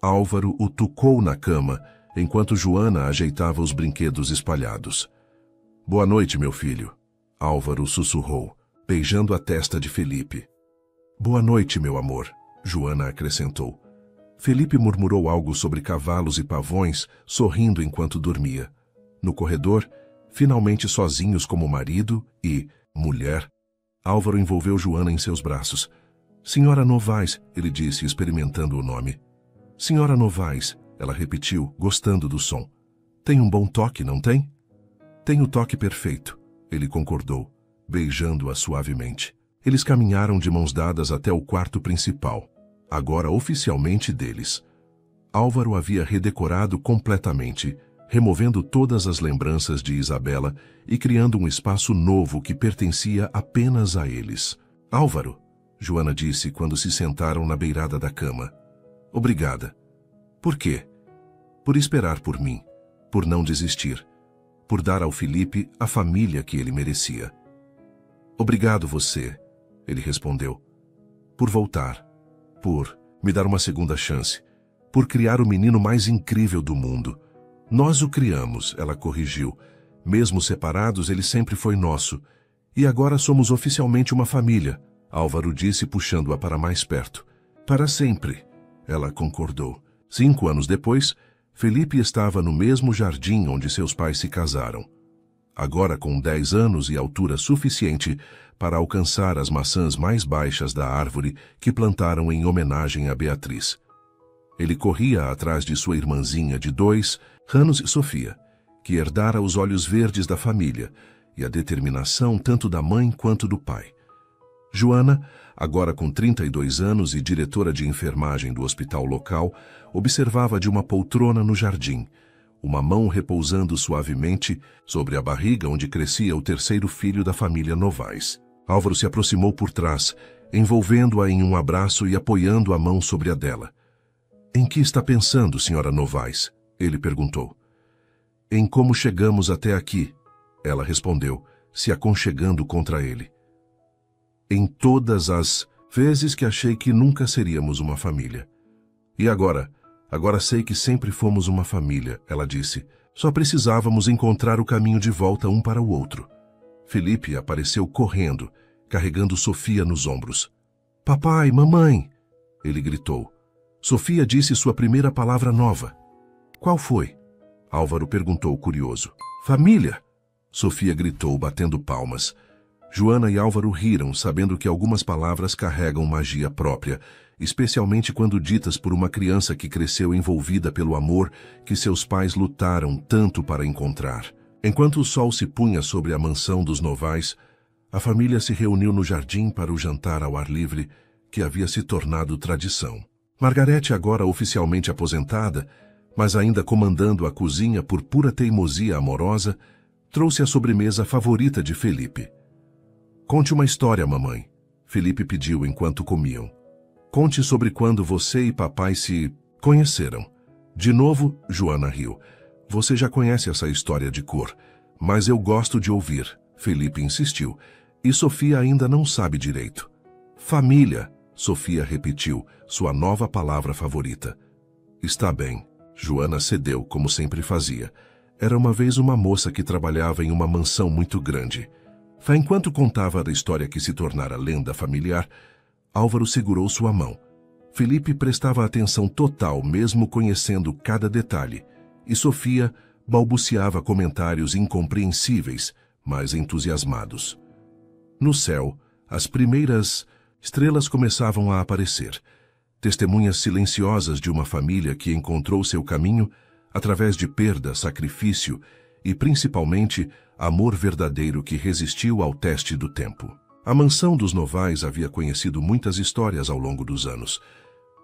Álvaro o tucou na cama, enquanto Joana ajeitava os brinquedos espalhados. "Boa noite, meu filho", Álvaro sussurrou, beijando a testa de Felipe. "Boa noite, meu amor", Joana acrescentou. Felipe murmurou algo sobre cavalos e pavões, sorrindo enquanto dormia. No corredor, finalmente sozinhos como marido e mulher, Álvaro envolveu Joana em seus braços. "Senhora Novaes", ele disse, experimentando o nome. "Senhora Novaes", ela repetiu, gostando do som. "Tem um bom toque, não tem?" "Tem o toque perfeito", ele concordou, beijando-a suavemente. Eles caminharam de mãos dadas até o quarto principal, agora oficialmente deles. Álvaro havia redecorado completamente, removendo todas as lembranças de Isabela e criando um espaço novo que pertencia apenas a eles. "Álvaro", Joana disse quando se sentaram na beirada da cama. "Obrigada." "Por quê?" "Por esperar por mim, por não desistir, por dar ao Felipe a família que ele merecia." "Obrigado você", ele respondeu, "por voltar, por me dar uma segunda chance, por criar o menino mais incrível do mundo." "Nós o criamos", ela corrigiu. "Mesmo separados, ele sempre foi nosso. E agora somos oficialmente uma família", Álvaro disse, puxando-a para mais perto. "Para sempre", ela concordou. 5 anos depois, Felipe estava no mesmo jardim onde seus pais se casaram. Agora com 10 anos e altura suficiente para alcançar as maçãs mais baixas da árvore que plantaram em homenagem a Beatriz. Ele corria atrás de sua irmãzinha de 2 anos, Sofia, que herdara os olhos verdes da família e a determinação tanto da mãe quanto do pai. Joana, agora com 32 anos e diretora de enfermagem do hospital local, observava de uma poltrona no jardim, uma mão repousando suavemente sobre a barriga onde crescia o 3º filho da família Novaes. Álvaro se aproximou por trás, envolvendo-a em um abraço e apoiando a mão sobre a dela. "Em que está pensando, senhora Novaes?" ele perguntou. "Em como chegamos até aqui", ela respondeu, se aconchegando contra ele. "Em todas as vezes que achei que nunca seríamos uma família. E agora sei que sempre fomos uma família", ela disse. "Só precisávamos encontrar o caminho de volta um para o outro." Felipe apareceu correndo, carregando Sofia nos ombros. "Papai, mamãe!" ele gritou. Sofia disse sua primeira palavra nova. "Qual foi?" Álvaro perguntou curioso. "Família!" Sofia gritou, batendo palmas. Joana e Álvaro riram, sabendo que algumas palavras carregam magia própria, especialmente quando ditas por uma criança que cresceu envolvida pelo amor que seus pais lutaram tanto para encontrar. Enquanto o sol se punha sobre a mansão dos Novaes, a família se reuniu no jardim para o jantar ao ar livre, que havia se tornado tradição. Margarete, agora oficialmente aposentada, Mas ainda comandando a cozinha por pura teimosia amorosa, trouxe a sobremesa favorita de Felipe. Conte uma história, mamãe, Felipe pediu enquanto comiam. Conte sobre quando você e papai se conheceram. De novo, Joana riu. Você já conhece essa história de cor, mas eu gosto de ouvir, Felipe insistiu. E Sofia ainda não sabe direito. Família, Sofia repetiu, sua nova palavra favorita. Está bem, Joana cedeu, como sempre fazia. Era uma vez uma moça que trabalhava em uma mansão muito grande. Enquanto contava a história que se tornara lenda familiar, Álvaro segurou sua mão. Felipe prestava atenção total, mesmo conhecendo cada detalhe, e Sofia balbuciava comentários incompreensíveis, mas entusiasmados. No céu, as primeiras estrelas começavam a aparecer, testemunhas silenciosas de uma família que encontrou seu caminho através de perda, sacrifício e, principalmente, amor verdadeiro que resistiu ao teste do tempo. A mansão dos Novais havia conhecido muitas histórias ao longo dos anos,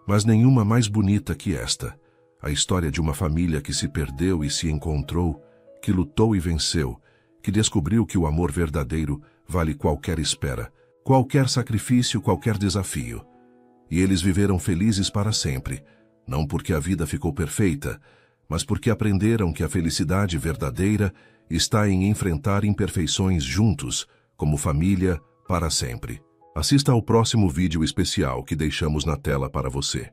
mas nenhuma mais bonita que esta, a história de uma família que se perdeu e se encontrou, que lutou e venceu, que descobriu que o amor verdadeiro vale qualquer espera, qualquer sacrifício, qualquer desafio. E eles viveram felizes para sempre, não porque a vida ficou perfeita, mas porque aprenderam que a felicidade verdadeira está em enfrentar imperfeições juntos, como família, para sempre. Assista ao próximo vídeo especial que deixamos na tela para você.